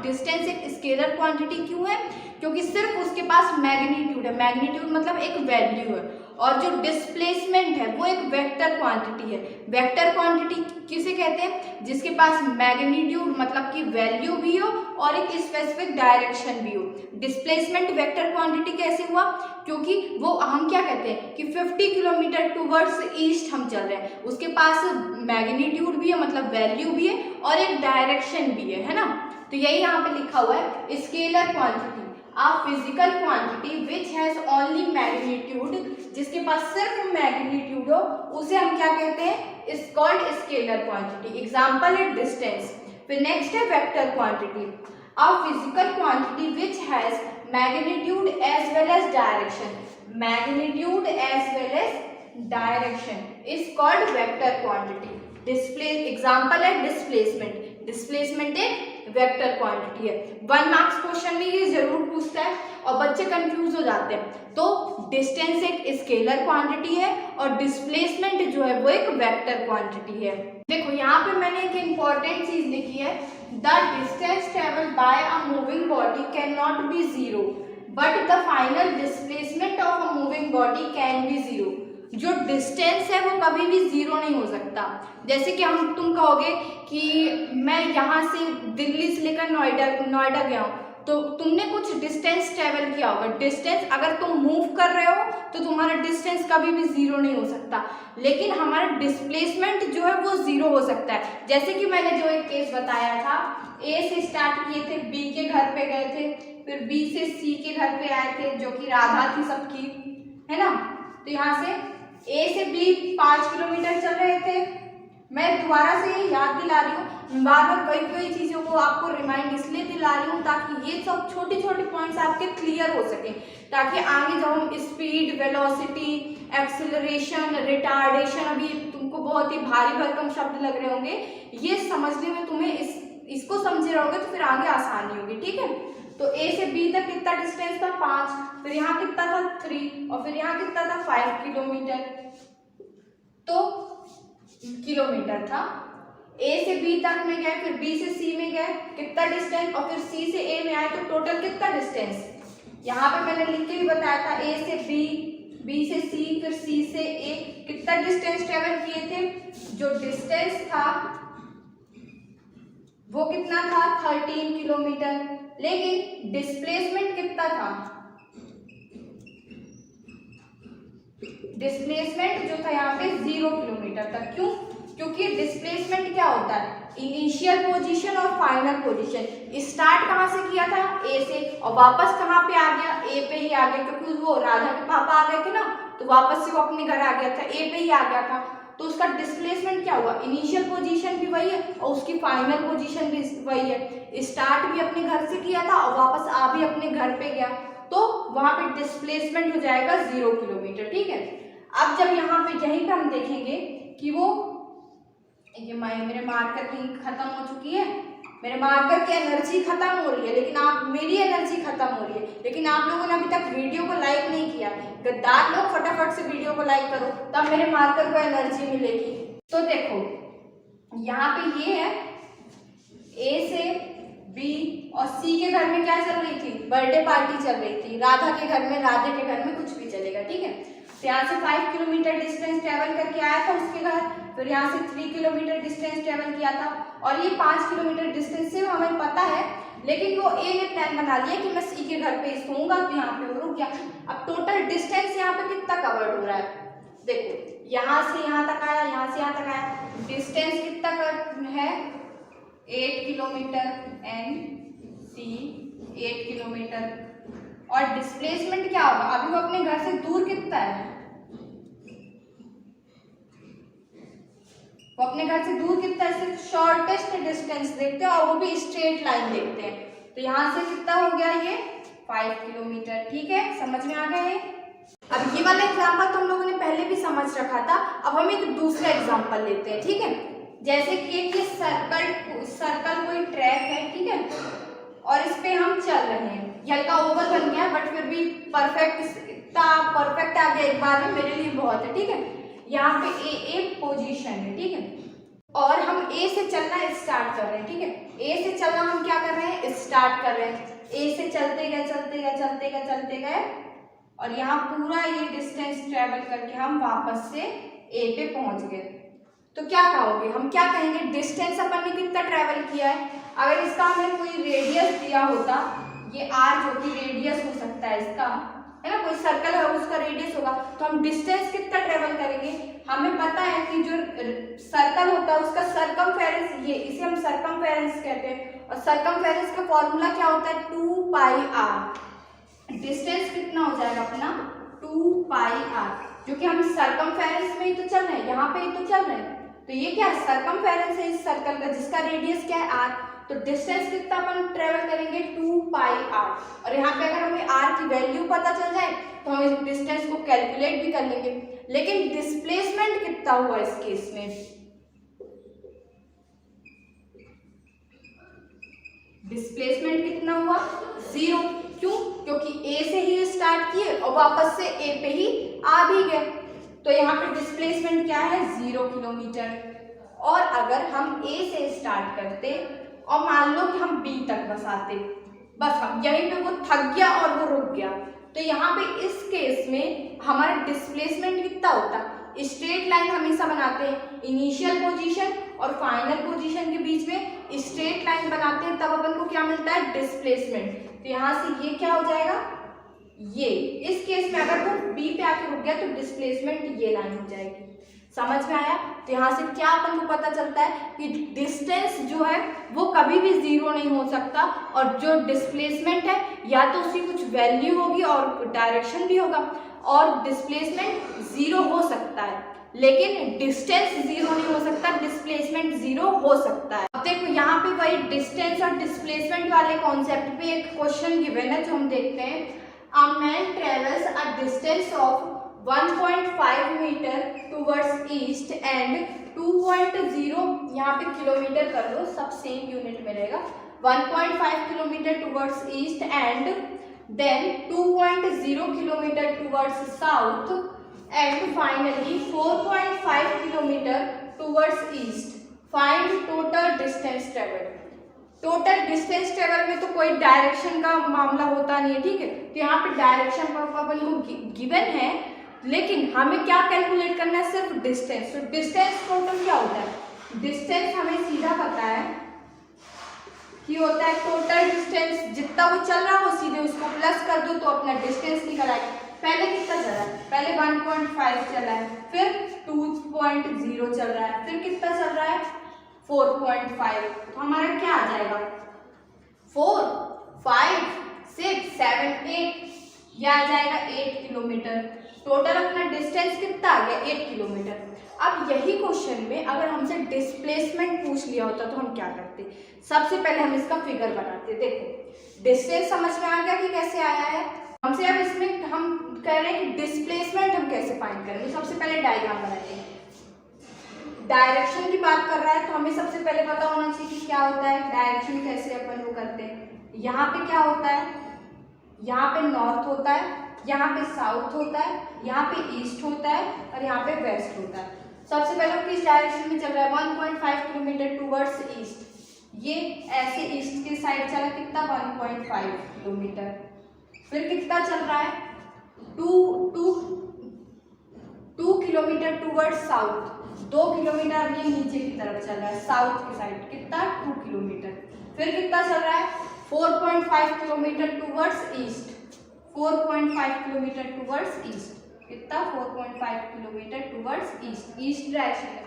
S1: डिस्टेंस एक स्केलर क्वांटिटी क्यों है, क्योंकि सिर्फ उसके पास मैग्नीट्यूड है, मैग्नीट्यूड मतलब एक वैल्यू है। और जो डिस्प्लेसमेंट है वो एक वेक्टर क्वांटिटी है। वेक्टर क्वांटिटी किसे कहते हैं, जिसके पास मैग्नीट्यूड मतलब कि वैल्यू भी हो और एक स्पेसिफिक डायरेक्शन भी हो। डिस्प्लेसमेंट वेक्टर क्वांटिटी कैसे हुआ, क्योंकि वो हम क्या कहते हैं कि 50 किलोमीटर टूवर्ड्स ईस्ट हम चल रहे हैं, उसके पास मैग्नीट्यूड भी है मतलब वैल्यू भी है और एक डायरेक्शन भी है ना। तो यही यहाँ पे लिखा हुआ है scalar quantity, a physical quantity which has only magnitude, जिसके पास सिर्फ मैग्नीट्यूड हो उसे हम क्या कहते हैं, is called scalar quantity. Example है डिस्टेंस। फिर नेक्स्ट है vector quantity, a physical quantity which has magnitude as well as direction, magnitude as well as direction is called vector quantity। Example है डिस्प्लेसमेंट, डिस्प्लेसमेंट एक vector quantity है। 1 marks question में ये जरूर पूछता है और बच्चे कंफ्यूज हो जाते हैं। तो डिस्टेंस एक स्केलर क्वांटिटी है और डिस्प्लेसमेंट जो है वो एक वेक्टर क्वांटिटी है। देखो यहाँ पे मैंने एक इंपॉर्टेंट चीज लिखी है, the distance travelled by a moving body can not be zero but the final displacement of a moving body can be zero. जो डिस्टेंस है वो कभी भी जीरो नहीं हो सकता। जैसे कि तुम कहोगे कि मैं यहाँ से दिल्ली से लेकर नोएडा गया हूँ, तो तुमने कुछ डिस्टेंस ट्रेवल किया होगा। डिस्टेंस अगर तुम मूव कर रहे हो तो तुम्हारा डिस्टेंस कभी भी जीरो नहीं हो सकता, लेकिन हमारा डिस्प्लेसमेंट जो है वो जीरो हो सकता है। जैसे कि मैंने जो एक केस बताया था, ए से स्टार्ट किए थे, बी के घर पे गए थे, फिर बी से सी के घर पे आए थे, जो कि राधा थी सबकी, है ना। तो यहाँ से ए से बी 5 किलोमीटर चल रहे थे। मैं दोबारा से ये याद दिला रही हूँ, बार बार वही चीज़ों को आपको रिमाइंड इसलिए दिला रही हूँ ताकि ये सब छोटे छोटे पॉइंट्स आपके क्लियर हो सके, ताकि आगे जब हम स्पीड, वेलोसिटी, एक्सेलरेशन, रिटार्डेशन, अभी तुमको बहुत ही भारी भरकम शब्द लग रहे होंगे, ये समझने में तुम्हें इसको समझे रहोगे तो फिर आगे आसानी होगी, ठीक है। तो ए से बी तक कितना डिस्टेंस था 5, फिर यहाँ कितना था 3 और फिर यहाँ कितना था 5 किलोमीटर, तो किलोमीटर था। ए से बी तक में गए, फिर बी से सी में गए, कितना डिस्टेंस, और फिर सी से ए में आए तो टोटल कितना डिस्टेंस यहाँ पे मैंने लिख के भी बताया था ए से बी, बी से सी, फिर सी से ए, कितना डिस्टेंस ट्रेवल किए थे। जो डिस्टेंस था वो कितना था 13 किलोमीटर, लेकिन डिस्प्लेसमेंट कितना था, डिस्प्लेसमेंट जो था यहाँ पे 0 किलोमीटर तक। क्यों? क्योंकि डिस्प्लेसमेंट क्या होता है, इनिशियल पोजीशन और फाइनल पोजीशन। स्टार्ट कहाँ से किया था, ए से, और वापस कहाँ पे आ गया, ए पे ही आ गया, क्योंकि वो राधा के पापा आ गए थे ना, तो वापस से वो अपने घर आ गया था, ए पे ही आ गया था। तो उसका डिस्प्लेसमेंट क्या हुआ, इनिशियल पोजीशन भी वही है और उसकी फाइनल पोजीशन भी वही है। स्टार्ट भी अपने घर से किया था और वापस आ भी अपने घर पे गया, तो वहां पे डिस्प्लेसमेंट हो जाएगा 0 किलोमीटर। ठीक है, अब जब यहाँ पे यहीं पे हम देखेंगे कि वो ये मेरे मार्कर की खत्म हो चुकी है, मेरे मार्कर की एनर्जी खत्म हो रही है, लेकिन आप मेरी एनर्जी खत्म हो रही है, लेकिन आप लोगों ने अभी तक वीडियो को लाइक नहीं किया। गद्दार लोग फटाफट से वीडियो को लाइक करो, तब मेरे मार्कर को एनर्जी मिलेगी। तो देखो यहाँ पे ये है, ए से बी और सी के घर में क्या चल रही थी, बर्थडे पार्टी चल रही थी। राधा के घर में, राधे के घर में कुछ भी चलेगा। ठीक है, तो यहाँ से 5 किलोमीटर डिस्टेंस ट्रेवल करके आया था उसके घर, फिर यहाँ से 3 किलोमीटर डिस्टेंस ट्रेवल किया था, और ये 5 किलोमीटर डिस्टेंस से हमें पता है, लेकिन वो ए ने प्लान बना लिया कि मैं सी के घर पे सोऊंगा, तो यहाँ पे वो रुक गया। अब टोटल डिस्टेंस यहाँ पे कितना कवर्ड हो रहा है, देखो यहाँ से यहाँ तक आया, यहाँ से यहाँ तक आया, डिस्टेंस कितना है 8 किलोमीटर, एंड सी 8 किलोमीटर। और डिस्प्लेसमेंट क्या होगा, अभी वो अपने घर से दूर कितना है, वो अपने घर से दूर कितना है, सिर्फ शॉर्टेस्ट डिस्टेंस देखते हैं और वो भी स्ट्रेट लाइन देखते हैं। तो यहाँ से कितना हो गया ये 5 किलोमीटर। ठीक है, समझ में आ गया है। अब ये वाला एग्जाम्पल तो हम लोगों ने पहले भी समझ रखा था, अब हम एक दूसरा एग्जाम्पल लेते हैं। ठीक है, जैसे कि ये सर्कल कोई ट्रैक है, ठीक है, और इस पे हम चल रहे हैं, ये हल्का ओवल बन गया बट फिर भी परफेक्ट आ गया एक बार में, मेरे लिए बहुत है। ठीक है, यहाँ पे ए पोजीशन है। ठीक है, और हम ए से चलना स्टार्ट कर रहे हैं। ठीक है, ए से चलना हम क्या कर रहे हैं, स्टार्ट कर रहे हैं। ए से चलते गए और यहाँ पूरा ये डिस्टेंस ट्रेवल करके हम वापस से ए पे पहुंच गए। तो क्या कहोगे, हम क्या कहेंगे, डिस्टेंस अपन ने कितना ट्रेवल किया है। अगर इसका हमें कोई रेडियस दिया होता, ये आर जो कि रेडियस हो सकता है इसका, है ना, कोई सर्कल है उसका रेडियस होगा, तो हम डिस्टेंस कितना ट्रेवल करेंगे। हमें पता है कि जो सर्कल होता है उसका सरकमफेरेंस, ये इसे हम सरकमफेरेंस कहते हैं, और सरकमफेरेंस का फॉर्मूला क्या होता है 2 पाई आर। डिस्टेंस कितना हो जाएगा अपना 2 पाई आर, जो कि हम सरकमफेरेंस में ही तो चल रहे हैं, यहाँ पे ही तो चल रहे हैं। तो ये क्या है, सरकमफेरेंस है इस सर्कल का, जिसका रेडियस क्या है आर। तो डिस्टेंस कितना अपन ट्रेवल करेंगे 2 पाई आर, और यहाँ पे अगर हमें आर की वैल्यू पता चल जाए तो हम इस डिस्टेंस को कैलकुलेट भी कर लेंगे। लेकिन डिस्प्लेसमेंट कितना हुआ इस केस में, डिस्प्लेसमेंट कितना हुआ 0। क्यों? क्योंकि ए से ही स्टार्ट किए और वापस से ए पे ही आ भी गए, तो यहाँ पे डिस्प्लेसमेंट क्या है 0 किलोमीटर। और अगर हम ए से स्टार्ट करते और मान लो कि हम बी तक बस आते, बस हम यहीं पे वो थक गया और वो रुक गया, तो यहाँ पे इस केस में हमारा डिस्प्लेसमेंट कितना होता, स्ट्रेट लाइन हमेशा बनाते हैं, इनिशियल पोजीशन और फाइनल पोजीशन के बीच में स्ट्रेट लाइन बनाते हैं, तब अपन को क्या मिलता है डिस्प्लेसमेंट। तो यहाँ से ये क्या हो जाएगा, ये इस केस में अगर वो बी पे आके रुक गया तो डिस्प्लेसमेंट ये लाइन हो जाएगी। समझ में आया। तो यहाँ से क्या अपन को पता चलता है कि डिस्टेंस जो है वो कभी भी 0 नहीं हो सकता, और जो डिस्प्लेसमेंट है या तो उसकी कुछ वैल्यू होगी और डायरेक्शन भी होगा, और डिस्प्लेसमेंट 0 हो सकता है लेकिन डिस्टेंस 0 नहीं हो सकता, डिस्प्लेसमेंट 0 हो सकता है। अब देखो यहाँ पे वही डिस्टेंस और डिस्प्लेसमेंट वाले कॉन्सेप्ट पे एक क्वेश्चन गिवन है जो हम देखते हैं। A man travels a distance of 1.5 meter towards east and 2.0, यहाँ पे किलोमीटर कर लो, सब सेम यूनिट में रहेगा, 1.5 kilometre towards east and then 2.0 kilometer towards south and finally 4.5 kilometer towards east. Find total distance traveled. Total distance travel में तो कोई direction का मामला होता नहीं है, ठीक है। तो यहाँ पे डायरेक्शन अपन को गिवन है, लेकिन हमें क्या कैलकुलेट करना है, सिर्फ डिस्टेंस। तो डिस्टेंस टोटल क्या होता है, डिस्टेंस हमें सीधा पता है कि होता है टोटल डिस्टेंस, जितना वो चल रहा हो सीधे उसको प्लस कर दो तो अपना डिस्टेंस निकल आएगा। पहले कितना चला है, पहले 1.5 चला है, फिर 2.0 चल रहा है, फिर कितना चल रहा है 4.5। तो हमारा क्या आ जाएगा 4, 5, 6, 7, 8, यह आ जाएगा 8 किलोमीटर। टोटल अपना डिस्टेंस कितना आ गया 8 किलोमीटर। अब यही क्वेश्चन में अगर हमसे डिस्प्लेसमेंट पूछ लिया होता तो हम क्या करते, सबसे पहले हम इसका फिगर बनाते। देखो डिस्टेंस समझ में आ गया कि कैसे आया है हमसे। अब इसमें हम कह रहे हैं कि डिस्प्लेसमेंट हम कैसे फाइंड करेंगे। सबसे पहले डायग्राम बनाएंगे। डायरेक्शन की बात कर रहा है तो हमें सबसे पहले पता होना चाहिए कि क्या होता है डायरेक्शन, कैसे अपन वो करते हैं। यहाँ पे क्या होता है, यहाँ पे नॉर्थ होता है, यहाँ पे साउथ होता है, यहाँ पे ईस्ट होता है और यहाँ पे वेस्ट होता है। सबसे पहले वो किस डायरेक्शन में चल रहा है 1.5 किलोमीटर टूवर्ड्स ईस्ट। ये ऐसे ईस्ट के साइड चला कितना 1.5 किलोमीटर। फिर कितना चल रहा है 2 किलोमीटर टूवर्ड्स साउथ, 2 किलोमीटर ये नीचे की तरफ चल रहा है साउथ की साइड, कितना 2 किलोमीटर। फिर कितना चल रहा है 4.5 kilometre towards east, 4.5 kilometre towards east, कितना 4.5 kilometre towards east, east direction है।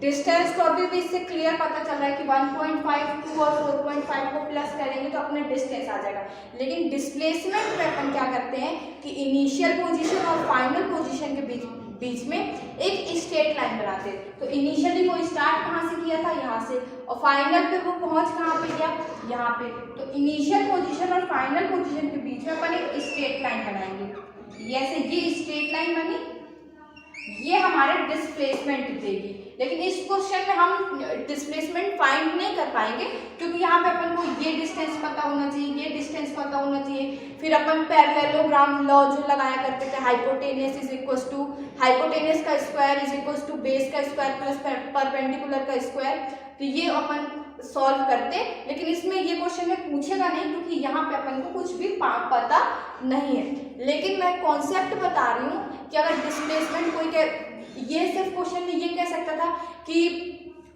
S1: डिस्टेंस तो अभी भी इससे क्लियर पता चल रहा है कि 1.52 और 4.5 को प्लस करेंगे तो अपना डिस्टेंस आ जाएगा। लेकिन डिस्प्लेसमेंट में अपन क्या करते हैं कि इनिशियल पोजीशन और फाइनल पोजीशन के बीच में एक स्ट्रेट लाइन बनाते हैं। तो इनिशियली वो स्टार्ट कहाँ से किया था, यहाँ से, और फाइनल पे वो पहुँच कहाँ पे गया, यहाँ पे। तो इनिशियल पोजीशन और फाइनल पोजीशन के बीच में अपन एक स्ट्रेट लाइन बनाएंगे। जैसे ये स्ट्रेट लाइन बनी, ये हमारे डिस्प्लेसमेंट देगी। लेकिन इस क्वेश्चन में हम डिस्प्लेसमेंट फाइंड नहीं कर पाएंगे क्योंकि यहाँ पे अपन को ये डिस्टेंस पता होना चाहिए, ये डिस्टेंस पता होना चाहिए। फिर अपन पैरेललोग्राम लॉ जो लगाया करते थे, hypotenuse is equal to hypotenuse का square is equal to base का स्क्वायर प्लस परपेंडिकुलर का स्क्वायर। तो ये अपन सॉल्व करते, लेकिन इसमें ये क्वेश्चन में पूछेगा नहीं क्योंकि यहाँ पे अपन को कुछ भी पता नहीं है। लेकिन मैं कॉन्सेप्ट बता रही हूँ कि अगर डिस्प्लेसमेंट कोई ये सिर्फ क्वेश्चन में ये कह सकता था कि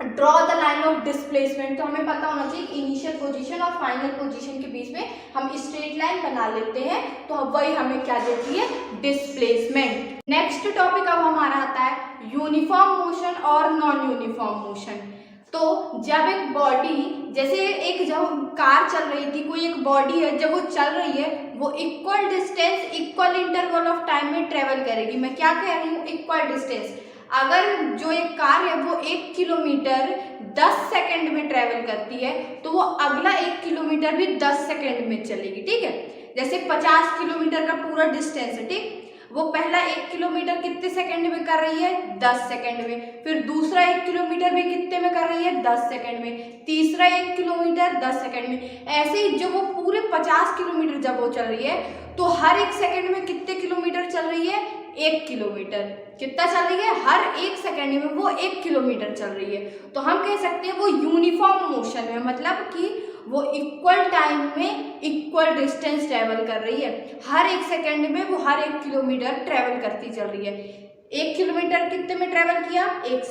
S1: draw the line of displacement, तो हमें पता होना चाहिए इनिशियल पोजीशन और फाइनल पोजीशन के बीच में हम स्ट्रेट लाइन बना लेते हैं, तो वही हमें क्या देती है डिस्प्लेसमेंट। नेक्स्ट टॉपिक अब हमारा आता है यूनिफॉर्म मोशन और नॉन यूनिफॉर्म मोशन। तो जब एक बॉडी, जैसे एक जब कार चल रही थी, कोई एक बॉडी है, जब वो चल रही है वो equal distance equal interval of time में ट्रेवल करेगी। मैं क्या कह रही हूँ इक्वल डिस्टेंस। अगर जो एक कार है वो 1 किलोमीटर 10 सेकंड में ट्रेवल करती है तो वो अगला 1 किलोमीटर भी 10 सेकंड में चलेगी, ठीक है। जैसे 50 किलोमीटर का पूरा डिस्टेंस है, ठीक, वो पहला 1 किलोमीटर कितने सेकंड में कर रही है 10 सेकंड में, फिर दूसरा 1 किलोमीटर भी कितने में कर रही है 10 सेकंड में, तीसरा 1 किलोमीटर 10 सेकंड में। ऐसे ही जब वो पूरे 50 किलोमीटर जब वो चल रही है तो हर 1 सेकंड में कितने किलोमीटर चल रही है 1 किलोमीटर। कितना चल रही है, हर 1 सेकंड में वो 1 किलोमीटर चल रही है। तो हम कह सकते हैं वो यूनिफॉर्म मोशन में, मतलब कि वो इक्वल टाइम में इक्वल डिस्टेंस ट्रेवल कर रही है। हर 1 सेकंड में वो हर 1 किलोमीटर ट्रेवल करती चल रही है। 1 किलोमीटर कितने में ट्रेवल किया 10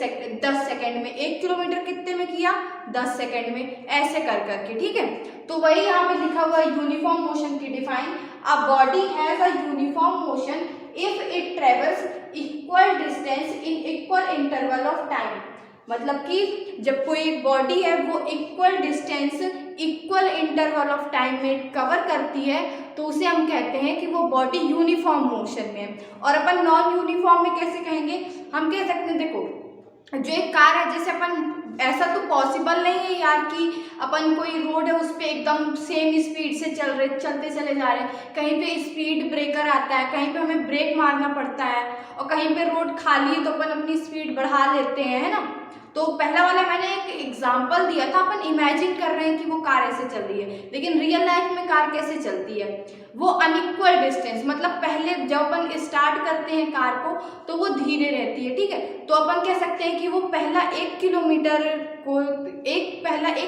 S1: सेकंड में, 1 किलोमीटर कितने में किया 10 सेकंड में, ऐसे कर करके, ठीक है। तो वही यहाँ पे लिखा हुआ है यूनिफॉर्म मोशन की define, a body has a uniform motion if it travels equal distance in equal interval of time. मतलब कि जब कोई एक बॉडी है वो equal distance equal interval of time में कवर करती है तो उसे हम कहते हैं कि वो बॉडी यूनिफॉर्म मोशन में है। और अपन नॉन यूनिफॉर्म में कैसे कहेंगे, हम कह सकते हैं देखो जो एक कार है, जैसे अपन, ऐसा तो पॉसिबल नहीं है यार कि अपन कोई रोड है उस पर एकदम सेम स्पीड से चलते चले जा रहे हैं। कहीं पे स्पीड ब्रेकर आता है, कहीं पे हमें ब्रेक मारना पड़ता है, और कहीं पे रोड खाली है तो अपन अपनी स्पीड बढ़ा लेते हैं, है ना। तो पहला वाला मैंने एक एग्जाम्पल दिया था, अपन इमेजिन कर रहे हैं कि वो कार ऐसे चल रही है, लेकिन रियल लाइफ में कार कैसे चलती है, वो अनइक्वल डिस्टेंस, मतलब पहले जब अपन स्टार्ट करते हैं कार को तो वो धीरे रहती है, ठीक है। तो अपन कह सकते हैं कि वो पहला 1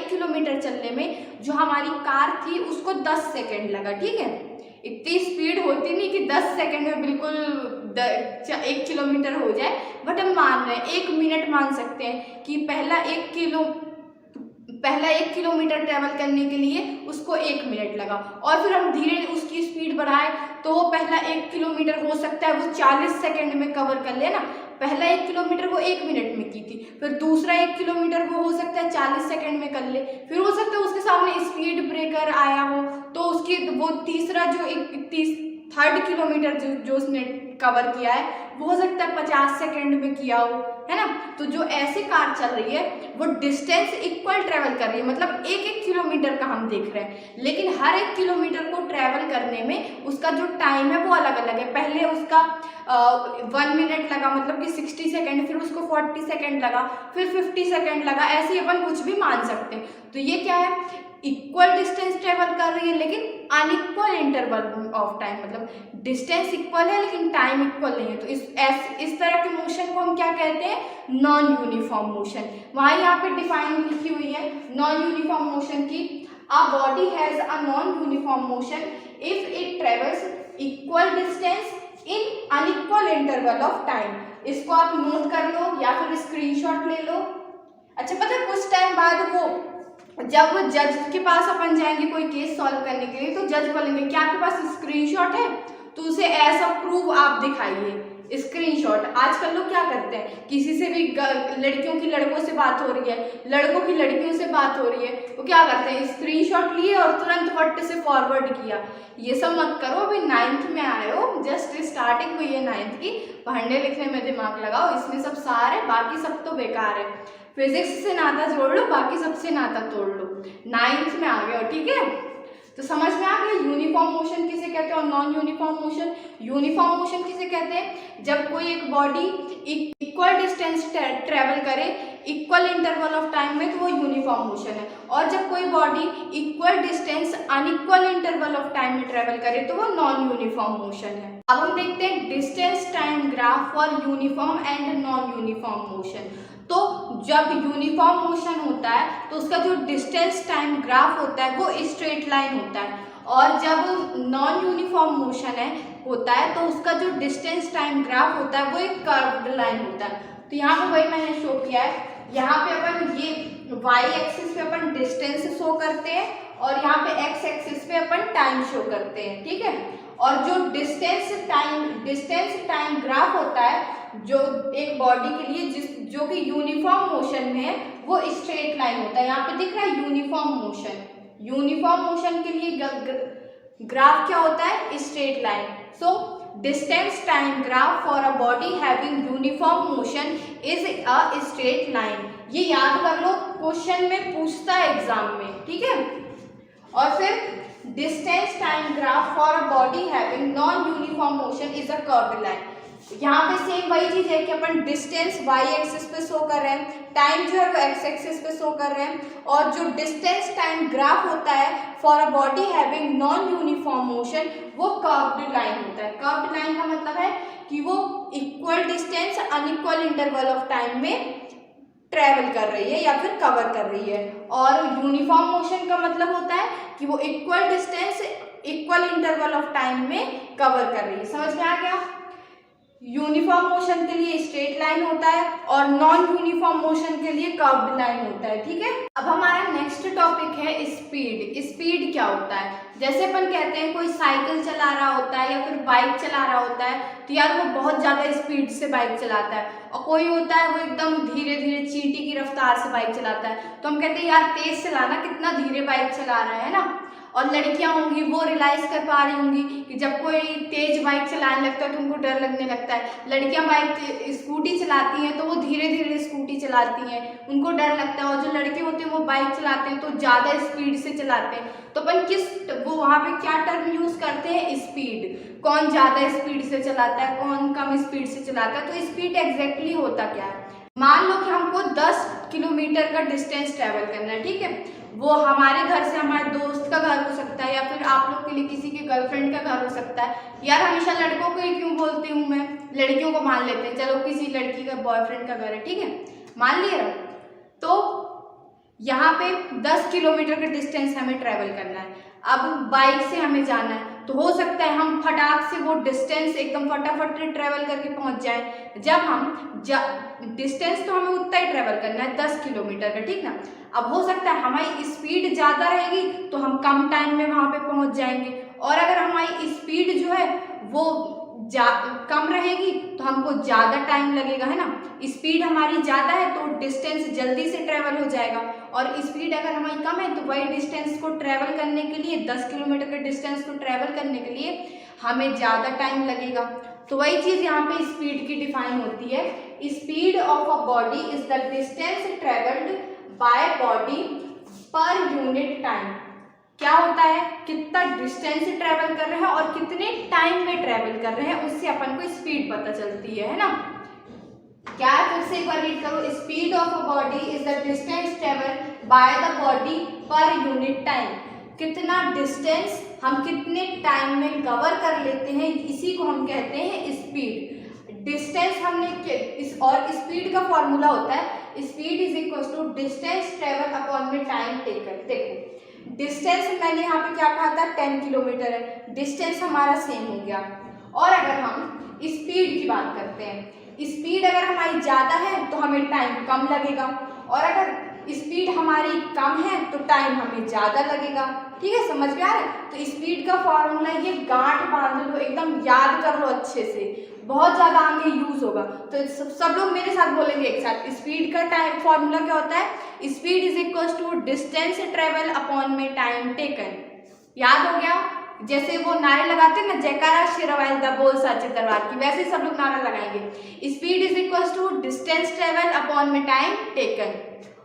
S1: किलोमीटर चलने में जो हमारी कार थी उसको 10 सेकेंड लगा, ठीक है। इतनी स्पीड होती नहीं कि 10 सेकेंड में बिल्कुल 1 किलोमीटर हो जाए, बट हम मान रहे हैं 1 मिनट मान सकते हैं कि पहला 1 किलोमीटर ट्रेवल करने के लिए उसको 1 मिनट लगा, और फिर हम धीरे उसकी स्पीड बढ़ाए तो वो पहला 1 किलोमीटर हो सकता है वो 40 सेकेंड में कवर कर ले ना। पहला 1 किलोमीटर वो 1 मिनट में की थी, फिर दूसरा 1 किलोमीटर वो हो सकता है 40 सेकेंड में कर ले, फिर हो सकता है उसके सामने स्पीड ब्रेकर आया हो तो उसकी वो तीसरा जो थर्ड किलोमीटर जो उसने कवर किया है वो हो सकता है 50 सेकेंड में किया हो, है ना। तो जो ऐसे कार चल रही है वो डिस्टेंस इक्वल ट्रेवल कर रही है, मतलब 1-1 किलोमीटर का हम देख रहे हैं, लेकिन हर 1 किलोमीटर को ट्रेवल करने में उसका जो टाइम है वो अलग अलग है। पहले उसका 1 मिनट लगा, मतलब कि 60 सेकेंड, फिर उसको 40 सेकेंड लगा, फिर 50 सेकेंड लगा, ऐसे ही अपन कुछ भी मान सकते हैं। तो ये क्या है, इक्वल डिस्टेंस ट्रेवल कर रही है लेकिन अनइक्वल इंटरवल ऑफ टाइम, मतलब डिस्टेंस इक्वल है लेकिन टाइम इक्वल नहीं है। तो इस तरह के मोशन को हम क्या कहते हैं, नॉन यूनिफॉर्म मोशन। वहाँ यहाँ पे डिफाइन लिखी हुई है नॉन यूनिफॉर्म मोशन की, a body has a non uniform motion if it travels equal distance in unequal interval of time. इसको आप नोट कर लो या फिर स्क्रीनशॉट ले लो। अच्छा, पता है कुछ टाइम बाद वो जब जज के पास अपन जाएंगे कोई केस सॉल्व करने के लिए, तो जज बोलेंगे क्या आपके पास स्क्रीनशॉट है, तो उसे ऐसा प्रूफ आप दिखाइए, स्क्रीनशॉट। आजकल लोग क्या करते हैं, किसी से भी लड़कियों की लड़कों से बात हो रही है, लड़कों की लड़कियों से बात हो रही है, वो क्या करते हैं, स्क्रीनशॉट लिए और तुरंत फट से फॉरवर्ड किया। ये सब मत करो, अभी 9th में आए हो, जस्ट स्टार्टिंग हुई है 9th की, पढ़ने लिखने में दिमाग लगाओ, इसमें सब सारे, बाकी सब तो बेकार है। फिजिक्स से नाता जोड़ लो, बाकी सबसे नाता तोड़ लो, 9th में आ गए हो, ठीक है। तो समझ में आ गया यूनिफॉर्म मोशन किसे कहते हैं और non uniform motion. Uniform motion किसे कहते हैं, जब कोई एक बॉडी इक्वल डिस्टेंस ट्रेवल करे इक्वल इंटरवल ऑफ टाइम में, तो वो यूनिफॉर्म मोशन है। और जब कोई body equal distance unequal interval of time में ट्रेवल करे तो वो नॉन यूनिफॉर्म मोशन है। अब हम देखते हैं distance time graph for uniform and non uniform motion. तो जब यूनिफॉर्म मोशन होता है तो उसका जो डिस्टेंस टाइम ग्राफ होता है वो स्ट्रेट लाइन होता है, और जब नॉन यूनिफॉर्म मोशन होता है तो उसका जो डिस्टेंस टाइम ग्राफ होता है वो एक कर्व्ड लाइन होता है। तो यहाँ पे वही मैंने शो किया है, यहाँ पे अपन ये y एक्सिस पे अपन डिस्टेंस शो करते हैं और यहाँ पे x एक्सिस पे अपन टाइम शो करते हैं, ठीक है। और जो डिस्टेंस टाइम ग्राफ होता है जो एक बॉडी के लिए जो कि यूनिफॉर्म मोशन में है वो स्ट्रेट लाइन होता है। यहाँ पे दिख रहा है यूनिफॉर्म मोशन के लिए ग्राफ क्या होता है, straight line. So distance time graph for a body having uniform motion is a straight line. ये याद कर लो, क्वेश्चन में पूछता है एग्जाम में, ठीक है। और फिर distance time graph for a body having non uniform motion is a curved line. यहाँ पे सेम वही चीज है कि अपन डिस्टेंस y एक्सिस पे शो कर रहे हैं, टाइम जो है वो x एक्सिस पे शो कर रहे हैं, और जो डिस्टेंस टाइम ग्राफ होता है for a body having non uniform motion वो कर्व्ड लाइन होता है। कर्व्ड लाइन का मतलब है कि वो equal distance unequal interval of time में ट्रेवल कर रही है या फिर कवर कर रही है। और यूनिफॉर्म मोशन का मतलब होता है कि वो equal distance equal interval of time में कवर कर रही है। समझ में आ गया। यूनिफॉर्म मोशन के लिए स्ट्रेट लाइन होता है और नॉन यूनिफॉर्म मोशन के लिए कर्व्ड लाइन होता है, ठीक है। अब हमारा नेक्स्ट टॉपिक है स्पीड। स्पीड क्या होता है, जैसे अपन कहते हैं कोई साइकिल चला रहा होता है या फिर बाइक चला रहा होता है तो यार वो बहुत ज़्यादा स्पीड से बाइक चलाता है, और कोई होता है वो एकदम धीरे धीरे चींटी की रफ्तार से बाइक चलाता है, तो हम कहते हैं यार तेज चलाना, कितना धीरे बाइक चला रहा है ना। और लड़कियां होंगी वो रियलाइज कर पा रही होंगी कि जब कोई तेज बाइक चलाने लगता है तो उनको डर लगने लगता है। लड़कियां स्कूटी चलाती हैं तो वो धीरे धीरे स्कूटी चलाती हैं, उनको डर लगता है। और जो लड़के होते हैं वो बाइक चलाते हैं तो ज़्यादा स्पीड से चलाते हैं। तो अपन वो वहाँ पे क्या टर्म यूज़ करते हैं, स्पीड। कौन ज़्यादा स्पीड से चलाता है, कौन कम स्पीड से चलाता है। तो स्पीड एग्जैक्टली होता क्या है, मान लो कि हमको 10 किलोमीटर का डिस्टेंस ट्रेवल करना है, ठीक है। वो हमारे घर से हमारे दोस्त का घर हो सकता है, या फिर आप लोग के लिए किसी के गर्लफ्रेंड का घर हो सकता है। यार हमेशा लड़कों को ही क्यों बोलती हूँ मैं, लड़कियों को मान लेते हैं, चलो किसी लड़की का बॉयफ्रेंड का घर है, ठीक है, मान लिया। तो यहाँ पे 10 किलोमीटर का डिस्टेंस हमें ट्रेवल करना है। अब बाइक से हमें जाना है तो हो सकता है हम फटाक से वो डिस्टेंस एकदम फटाफट ट्रेवल करके पहुंच जाए। जब हम डिस्टेंस तो हमें उतना ही ट्रेवल करना है 10 किलोमीटर का, ठीक ना। अब हो सकता है हमारी स्पीड ज़्यादा रहेगी तो हम कम टाइम में वहाँ पे पहुँच जाएंगे, और अगर हमारी स्पीड जो है वो कम रहेगी तो हमको ज़्यादा टाइम लगेगा, है ना। स्पीड हमारी ज़्यादा है तो डिस्टेंस जल्दी से ट्रेवल हो जाएगा, और स्पीड अगर हमारी कम है तो वही डिस्टेंस को ट्रेवल करने के लिए 10 किलोमीटर के डिस्टेंस को ट्रेवल करने के लिए हमें ज़्यादा टाइम लगेगा। तो वही चीज़ यहाँ पे स्पीड की डिफाइन होती है। Speed of a body is the distance travelled by body per unit time. क्या होता है, कितना डिस्टेंस ट्रेवल कर रहे हैं और कितने टाइम में ट्रेवल कर रहे हैं, उससे अपन को स्पीड पता चलती है ना। क्या फिर से एक बार रीड करो, speed of a body is the distance travel by the body per unit time. कितना डिस्टेंस हम कितने टाइम में कवर कर लेते हैं, इसी को हम कहते हैं स्पीड। डिस्टेंस हमने और स्पीड का फॉर्मूला होता है speed is equal to distance travel upon में टाइम टेकन। देखो डिस्टेंस मैंने यहाँ पे क्या कहा था, 10 किलोमीटर है, डिस्टेंस हमारा सेम हो गया। और अगर हम स्पीड की बात करते हैं, स्पीड अगर हमारी ज़्यादा है तो हमें टाइम कम लगेगा, और अगर स्पीड हमारी कम है तो टाइम हमें ज़्यादा लगेगा। ठीक है, समझ में आ रहा है। तो स्पीड का फॉर्मूला ये गांठ बांध लो, एकदम याद कर लो अच्छे से, बहुत ज़्यादा आगे यूज होगा। तो सब लोग मेरे साथ बोलेंगे एक साथ, स्पीड का टाइम फॉर्मूला क्या होता है, speed is equal to distance travel upon में टाइम टेकन। याद हो गया। जैसे वो नारे लगाते हैं ना, जयकारा शेरवाइल द बोल साचे दरबार की, वैसे सब लोग नारा लगाएंगे, speed is equal to distance travel upon में टाइम टेकन।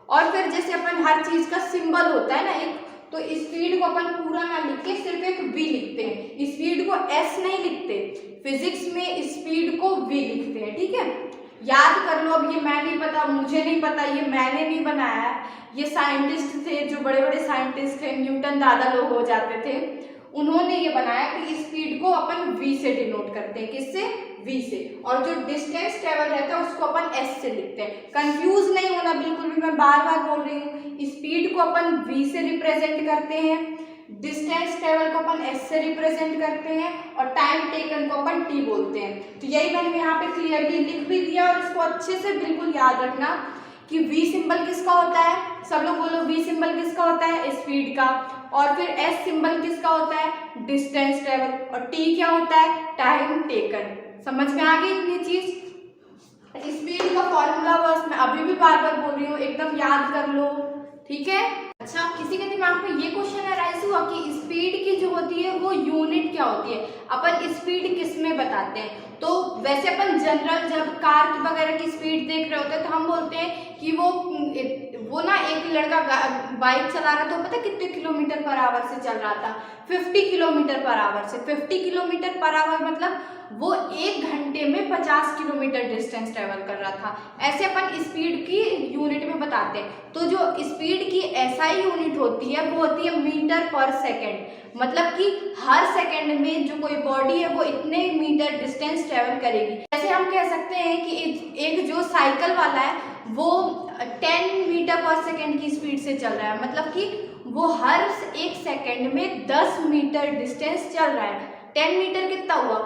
S1: और फिर जैसे अपन हर चीज का सिंबल होता है ना एक, तो स्पीड को अपन पूरा ना लिख के सिर्फ एक v लिखते हैं, स्पीड को s नहीं लिखते, फिजिक्स में स्पीड को v लिखते हैं। ठीक है, याद कर लो। अब ये मैं नहीं पता, मुझे नहीं पता, ये मैंने नहीं बनाया, ये साइंटिस्ट थे, जो बड़े बड़े साइंटिस्ट थे, न्यूटन दादा लोग हो जाते थे, उन्होंने ये बनाया कि स्पीड को अपन v से डिनोट करते हैं। किससे, v से। और जो डिस्टेंस ट्रेवल रहता है उसको अपन s से लिखते हैं। कंफ्यूज नहीं होना बिल्कुल भी, मैं बार बार बोल रही हूँ। स्पीड को अपन v से रिप्रेजेंट करते हैं, डिस्टेंस ट्रेवल को अपन s से रिप्रेजेंट करते हैं, और टाइम टेकन को अपन t बोलते हैं। तो यही मैंने यहाँ पे क्लियरली लिख भी दिया, और इसको अच्छे से बिल्कुल याद रखना कि v सिंबल किसका होता है, सब लोग बोलो v सिंबल किसका होता है, स्पीड का। और फिर s सिंबल किसका होता है, डिस्टेंस ट्रेवल, और t क्या होता है, टाइम टेकन। समझ में आ गई इतनी चीज। स्पीड का फॉर्मूला बस मैं अभी भी बार बार बोल रही हूँ, एकदम याद कर लो। ठीक है। अच्छा, किसी के दिमाग में ये क्वेश्चन अराइज हुआ कि स्पीड की जो होती है वो यूनिट क्या होती है, अपन स्पीड किस में बताते हैं। तो वैसे अपन जनरल जब कार वगैरह की स्पीड देख रहे होते हैं तो हम बोलते हैं कि वो ना एक लड़का बाइक चला रहा था, पता कितने किलोमीटर पर आवर से चल रहा था, 50 किलोमीटर पर आवर से। 50 किलोमीटर पर आवर मतलब वो 1 घंटे में 50 किलोमीटर डिस्टेंस ट्रेवल कर रहा था। ऐसे अपन स्पीड की यूनिट में बताते हैं। तो जो स्पीड की एसआई यूनिट होती है वो होती है मीटर पर सेकेंड, मतलब कि हर सेकेंड में जो कोई बॉडी है वो इतने मीटर डिस्टेंस ट्रेवल करेगी। जैसे हम कह सकते हैं कि एक जो साइकिल वाला है वो 10 मीटर पर सेकेंड की स्पीड से चल रहा है, मतलब कि वो हर 1 सेकेंड में 10 मीटर डिस्टेंस चल रहा है। 10 मीटर कितना हुआ,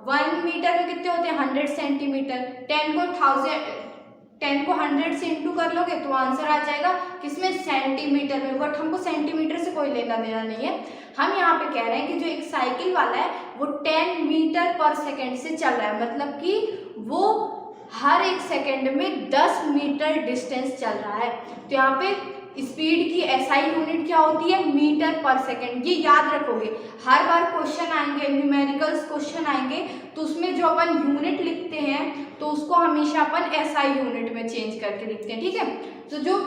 S1: 1 मीटर में कितने होते हैं, 100 सेंटीमीटर। 10 को 100 से इंटू कर लोगे तो आंसर आ जाएगा किसमें, सेंटीमीटर में। बट हमको सेंटीमीटर से कोई लेना देना नहीं है, हम यहाँ पे कह रहे हैं कि जो एक साइकिल वाला है वो 10 मीटर पर सेकेंड से चल रहा है, मतलब कि वो हर 1 सेकेंड में 10 मीटर डिस्टेंस चल रहा है। तो यहाँ पे स्पीड की एसआई यूनिट क्या होती है, मीटर पर सेकेंड। ये याद रखोगे, हर बार क्वेश्चन आएंगे, न्यूमेरिकल्स क्वेश्चन आएंगे तो उसमें जो अपन यूनिट लिखते हैं तो उसको हमेशा अपन एसआई यूनिट में चेंज करके लिखते हैं। ठीक है, तो जो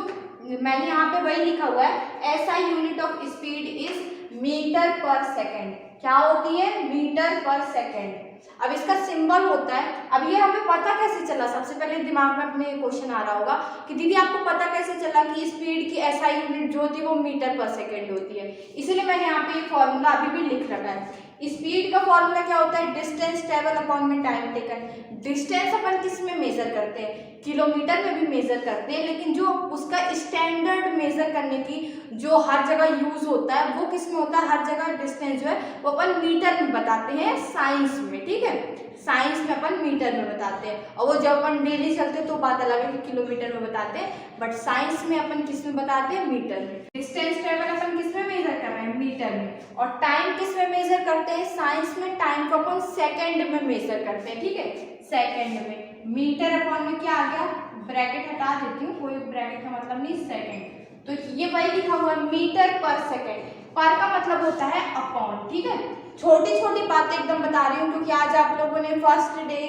S1: मैंने यहाँ पे वही लिखा हुआ है, SI unit of speed is metre per second. क्या होती है, मीटर पर सेकेंड। अब इसका सिंबल होता है, अब ये हमें पता कैसे चला, सबसे पहले दिमाग में अपने क्वेश्चन आ रहा होगा कि दीदी आपको पता कैसे चला कि स्पीड की एसआई यूनिट जो होती है वो मीटर पर सेकेंड होती है। इसलिए मैंने यहाँ पे ये फॉर्मूला अभी भी लिख रखा है। स्पीड का फॉर्मूला क्या होता है, डिस्टेंस ट्रेवल अपॉन में टाइम टेकन। डिस्टेंस अपन किस में मेजर करते हैं, किलोमीटर में भी मेजर करते हैं, लेकिन जो उसका स्टैंडर्ड मेजर करने की जो हर जगह यूज होता है वो किस में होता है, हर जगह डिस्टेंस जो है वो अपन मीटर में बताते हैं साइंस में, ठीक है, साइंस में अपन मीटर में बताते हैं। और वो जब अपन डेली चलते हैं तो बात अलग है कि किलोमीटर में बताते हैं, बट साइंस में अपन किस में बताते हैं, मीटर में। डिस्टेंस ट्रेवल अपन किस में मेजर कर रहे हैं, मीटर में। और टाइम किस में मेजर करते हैं, साइंस में टाइम को अपन सेकेंड में मेजर करते हैं, ठीक है, सेकेंड में। मीटर अपॉन में क्या आ गया, ब्रैकेट हटा देती हूँ, कोई ब्रैकेट का मतलब नहीं, सेकेंड। तो ये वही लिखा हुआ है मीटर पर सेकेंड, पर का मतलब होता है अपॉन, ठीक है। छोटी छोटी बातें एकदम बता रही हूँ क्योंकि आज आप लोगों ने फर्स्ट डे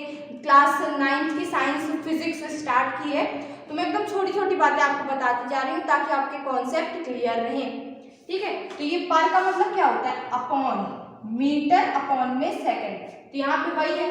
S1: क्लास 9th की साइंस फिजिक्स स्टार्ट की है, तो मैं एकदम छोटी छोटी बातें आपको बताती जा रही हूँ ताकि आपके कॉन्सेप्ट क्लियर रहे, ठीक है। तो ये पर का मतलब क्या होता है, अपॉन, मीटर अपॉन में सेकेंड। तो यहाँ पे वही है,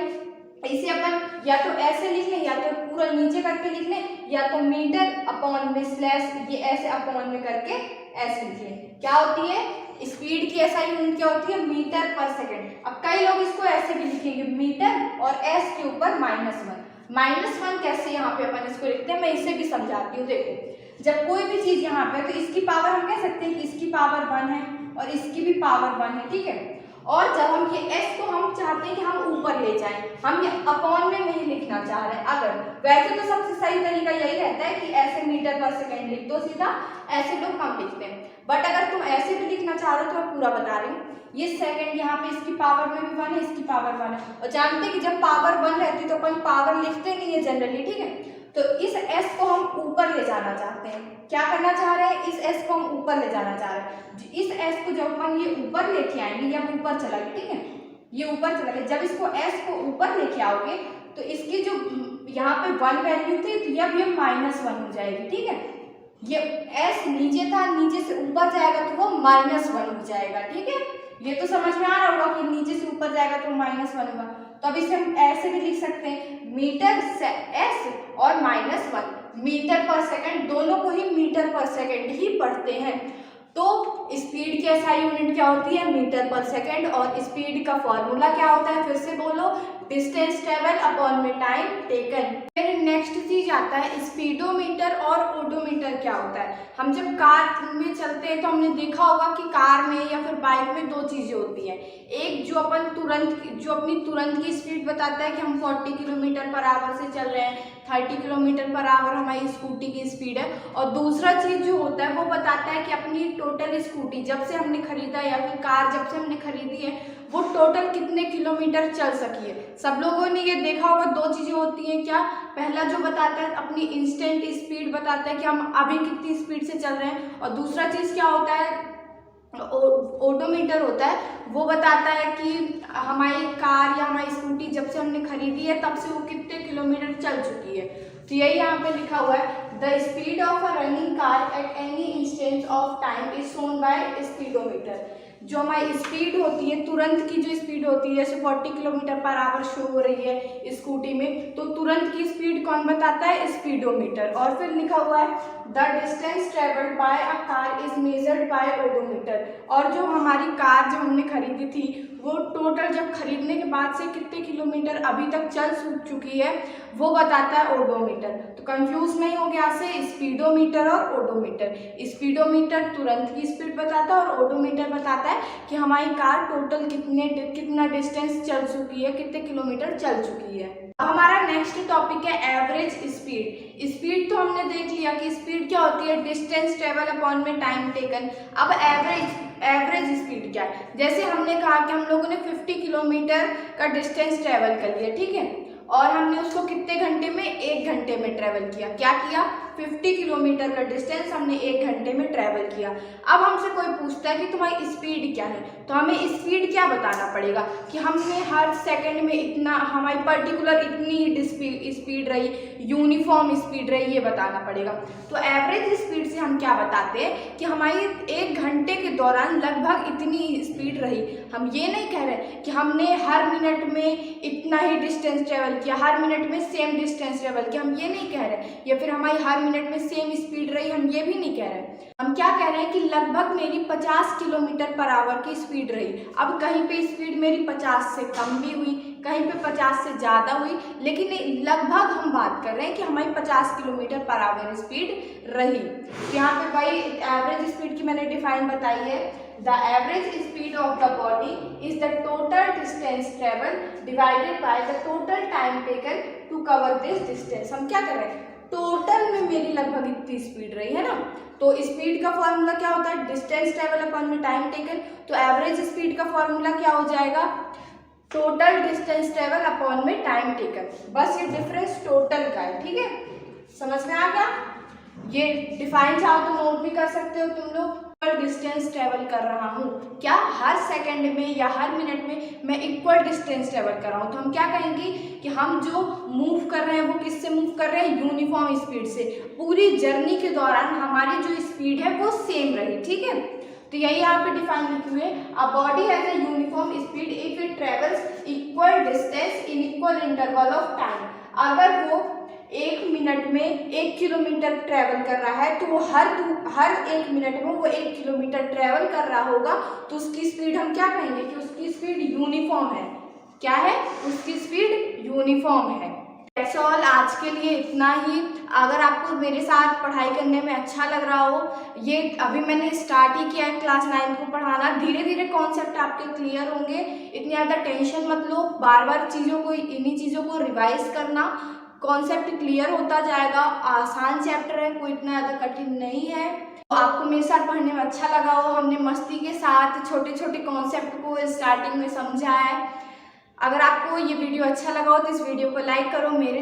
S1: इसे अपन या तो ऐसे लिख लें या तो पूरा नीचे करके लिख लें, या तो मीटर अपॉन में स्लैश ये ऐसे अपॉन में करके ऐसे लिख लें। क्या होती है स्पीड की एसआई यूनिट, क्या होती है, मीटर पर सेकेंड। अब कई लोग इसको ऐसे भी लिखेंगे, मीटर और एस के ऊपर -1। -1 कैसे यहाँ पे अपन इसको लिखते हैं, मैं इसे भी समझाती हूँ। देखो जब कोई भी चीज यहाँ पे, तो इसकी पावर हम कह सकते हैं कि इसकी पावर 1 है और इसकी भी पावर 1 है, ठीक है। और जब हम ये s को हम चाहते हैं कि हम ऊपर ले जाएं, हम ये अपॉन में नहीं लिखना चाह रहे हैं। अगर वैसे तो सबसे सही तरीका यही रहता है कि ऐसे मीटर पर सेकेंड लिख दो सीधा, ऐसे लोग कम लिखते हैं, बट अगर तुम ऐसे भी लिखना चाह रहे हो तो मैं पूरा बता रही हूँ। ये सेकेंड यहाँ पे इसकी पावर में भी 1 है, इसकी पावर 1 है, और जानते हैं कि जब पावर 1 रहती है तो अपन पावर लिखते नहीं है जनरली, ठीक है। तो इस s को हम ऊपर ले जाना चाहते हैं, क्या करना चाह रहे हैं, इस s को हम ऊपर ले जाना चाह रहे हैं। इस s को जब हम ये ऊपर लेके आएंगे, ये हम ऊपर चला गया, ठीक है, ये ऊपर चला गया। जब इसको s को ऊपर लेके आओगे तो इसकी जो यहाँ पे 1 वैल्यू थी तो ये अब ये -1 हो जाएगी, ठीक है। ये s नीचे था, नीचे से ऊपर जाएगा तो वो -1 हो जाएगा, ठीक है। ये तो समझ में आ रहा होगा कि नीचे से ऊपर जाएगा तो -1 होगा। तो अब इसे हम ऐसे भी लिख सकते हैं, मीटर से s और -1, मीटर पर सेकंड, दोनों को ही मीटर पर सेकंड ही पढ़ते हैं। तो स्पीड की एसआई यूनिट क्या होती है, मीटर पर सेकंड। और स्पीड का फॉर्मूला क्या होता है, फिर से बोलो, डिस्टेंस ट्रेवल अपॉन में टाइम टेकन। फिर नेक्स्ट चीज आता है स्पीडोमीटर और ओडोमीटर। क्या होता है, हम जब कार में चलते हैं तो हमने देखा होगा कि कार में या फिर बाइक में 2 चीजें होती हैं। एक जो अपन जो अपनी तुरंत की स्पीड बताता है कि हम 40 किलोमीटर पर आवर से चल रहे हैं, 30 किलोमीटर पर आवर हमारी स्कूटी की स्पीड है। और दूसरा चीज जो होता है वो बताता है कि अपनी टोटल स्कूटी जब से हमने खरीदा या फिर कार जब से हमने खरीदी है वो टोटल कितने किलोमीटर चल सकी है। सब लोगों ने ये देखा होगा, 2 चीजें होती हैं। क्या, पहला जो बताता है अपनी इंस्टेंट स्पीड बताता है कि हम अभी कितनी स्पीड से चल रहे हैं, और दूसरा चीज क्या होता है, ओडोमीटर होता है, वो बताता है कि हमारी कार या हमारी स्कूटी जब से हमने खरीदी है तब से वो कितने किलोमीटर चल चुकी है। तो यही यहाँ पे लिखा हुआ है, the speed of a running car at any instance of time is shown by speedometer. जो हमारी स्पीड होती है, तुरंत की जो स्पीड होती है, जैसे 40 किलोमीटर पर आवर शो हो रही है स्कूटी में, तो तुरंत की स्पीड कौन बताता है, स्पीडोमीटर। और फिर लिखा हुआ है the distance travelled by a car is measured by odometer. और जो हमारी कार जब हमने खरीदी थी वो टोटल जब खरीदने के बाद से कितने किलोमीटर अभी तक चल चुकी है वो बताता है ओडोमीटर। तो कंफ्यूज नहीं हो गया से, स्पीडोमीटर और ओडोमीटर। स्पीडोमीटर तुरंत की स्पीड बताता है और ओडोमीटर बताता है कि हमारी कार टोटल कितना डिस्टेंस चल चुकी है, कितने किलोमीटर चल चुकी है। अब हमारा नेक्स्ट टॉपिक है एवरेज स्पीड। स्पीड तो हमने देख लिया कि स्पीड क्या होती है, डिस्टेंस ट्रेवल अपॉन में टाइम टेकन। अब एवरेज स्पीड क्या है, जैसे हमने कहा कि हम लोगों ने 50 किलोमीटर का डिस्टेंस ट्रेवल कर लिया, ठीक है, और हमने उसको कितने घंटे में, 1 घंटे में ट्रेवल किया। क्या किया, 50 किलोमीटर का डिस्टेंस हमने 1 घंटे में ट्रैवल किया। अब हमसे कोई पूछता है कि तुम्हारी स्पीड क्या है, तो हमें स्पीड क्या बताना पड़ेगा कि हमने हर सेकंड में इतना, हमारी पर्टिकुलर इतनी स्पीड रही, यूनिफॉर्म स्पीड रही, ये बताना पड़ेगा। तो एवरेज स्पीड से हम क्या बताते हैं कि हमारी 1 घंटे के दौरान लगभग इतनी स्पीड रही। हम ये नहीं कह रहे कि हमने हर मिनट में इतना ही डिस्टेंस ट्रेवल किया, हर मिनट में सेम डिस्टेंस ट्रेवल किया, हम ये नहीं कह रहे, या फिर हमारी हर मिनट में सेम स्पीड रही, हम ये भी नहीं कह रहे। हम क्या कह रहे हैं कि लगभग मेरी 50 किलोमीटर पर आवर की स्पीड रही। अब कहीं पे स्पीड मेरी 50 से कम भी हुई, कहीं पे 50 से ज़्यादा हुई, लेकिन लगभग हम बात कर रहे हैं कि हमारी 50 किलोमीटर पर आवर स्पीड रही। यहाँ पे भाई एवरेज स्पीड की मैंने डिफाइन बताई है। The average speed of the body is the total distance travel divided by the total time taken to cover this distance. हम क्या कर रहे हैं, टोटल में मेरी लगभग इतनी स्पीड रही है ना, तो स्पीड का फॉर्मूला क्या होता है, डिस्टेंस ट्रेवल अपॉन में टाइम टेकन। तो एवरेज स्पीड का फॉर्मूला क्या हो जाएगा, टोटल डिस्टेंस ट्रेवल अपॉन में टाइम टेकन। बस ये डिफरेंस टोटल का है, ठीक है, समझ में आ गया। ये डिफाइन चाहो तो नोट भी कर सकते हो तुम लोग। डिस्टेंस ट्रेवल कर रहा हूँ, क्या हर सेकंड में या हर मिनट में मैं इक्वल डिस्टेंस ट्रेवल कर रहा हूँ, तो हम क्या कहेंगे कि हम जो मूव कर रहे हैं वो किससे मूव कर रहे हैं, यूनिफॉर्म स्पीड से। पूरी जर्नी के दौरान हमारी जो स्पीड है वो सेम रही, ठीक है। तो यही यहाँ पे डिफाइन लिखे हुए, a body has a uniform speed if it travels equal distance in equal interval of time. अगर वो 1 मिनट में 1 किलोमीटर ट्रैवल कर रहा है, तो वो हर 1 मिनट में वो 1 किलोमीटर ट्रैवल कर रहा होगा, तो उसकी स्पीड हम क्या कहेंगे कि उसकी स्पीड यूनिफॉर्म है। क्या है, उसकी स्पीड यूनिफॉर्म है। दैट्स ऑल, आज के लिए इतना ही। अगर आपको मेरे साथ पढ़ाई करने में अच्छा लग रहा हो, ये अभी मैंने स्टार्ट ही किया है क्लास 9 को पढ़ाना, धीरे धीरे कॉन्सेप्ट आपके क्लियर होंगे। इतनी ज़्यादा टेंशन मत लो, बार बार चीज़ों को, इन्हीं चीज़ों को रिवाइज करना, कॉन्सेप्ट क्लियर होता जाएगा। आसान चैप्टर है, कोई इतना ज़्यादा कठिन नहीं है। तो आपको मेरे साथ पढ़ने में अच्छा लगा हो, हमने मस्ती के साथ छोटे छोटे कॉन्सेप्ट को स्टार्टिंग में समझा है। अगर आपको ये वीडियो अच्छा लगा हो तो इस वीडियो को लाइक करो, मेरे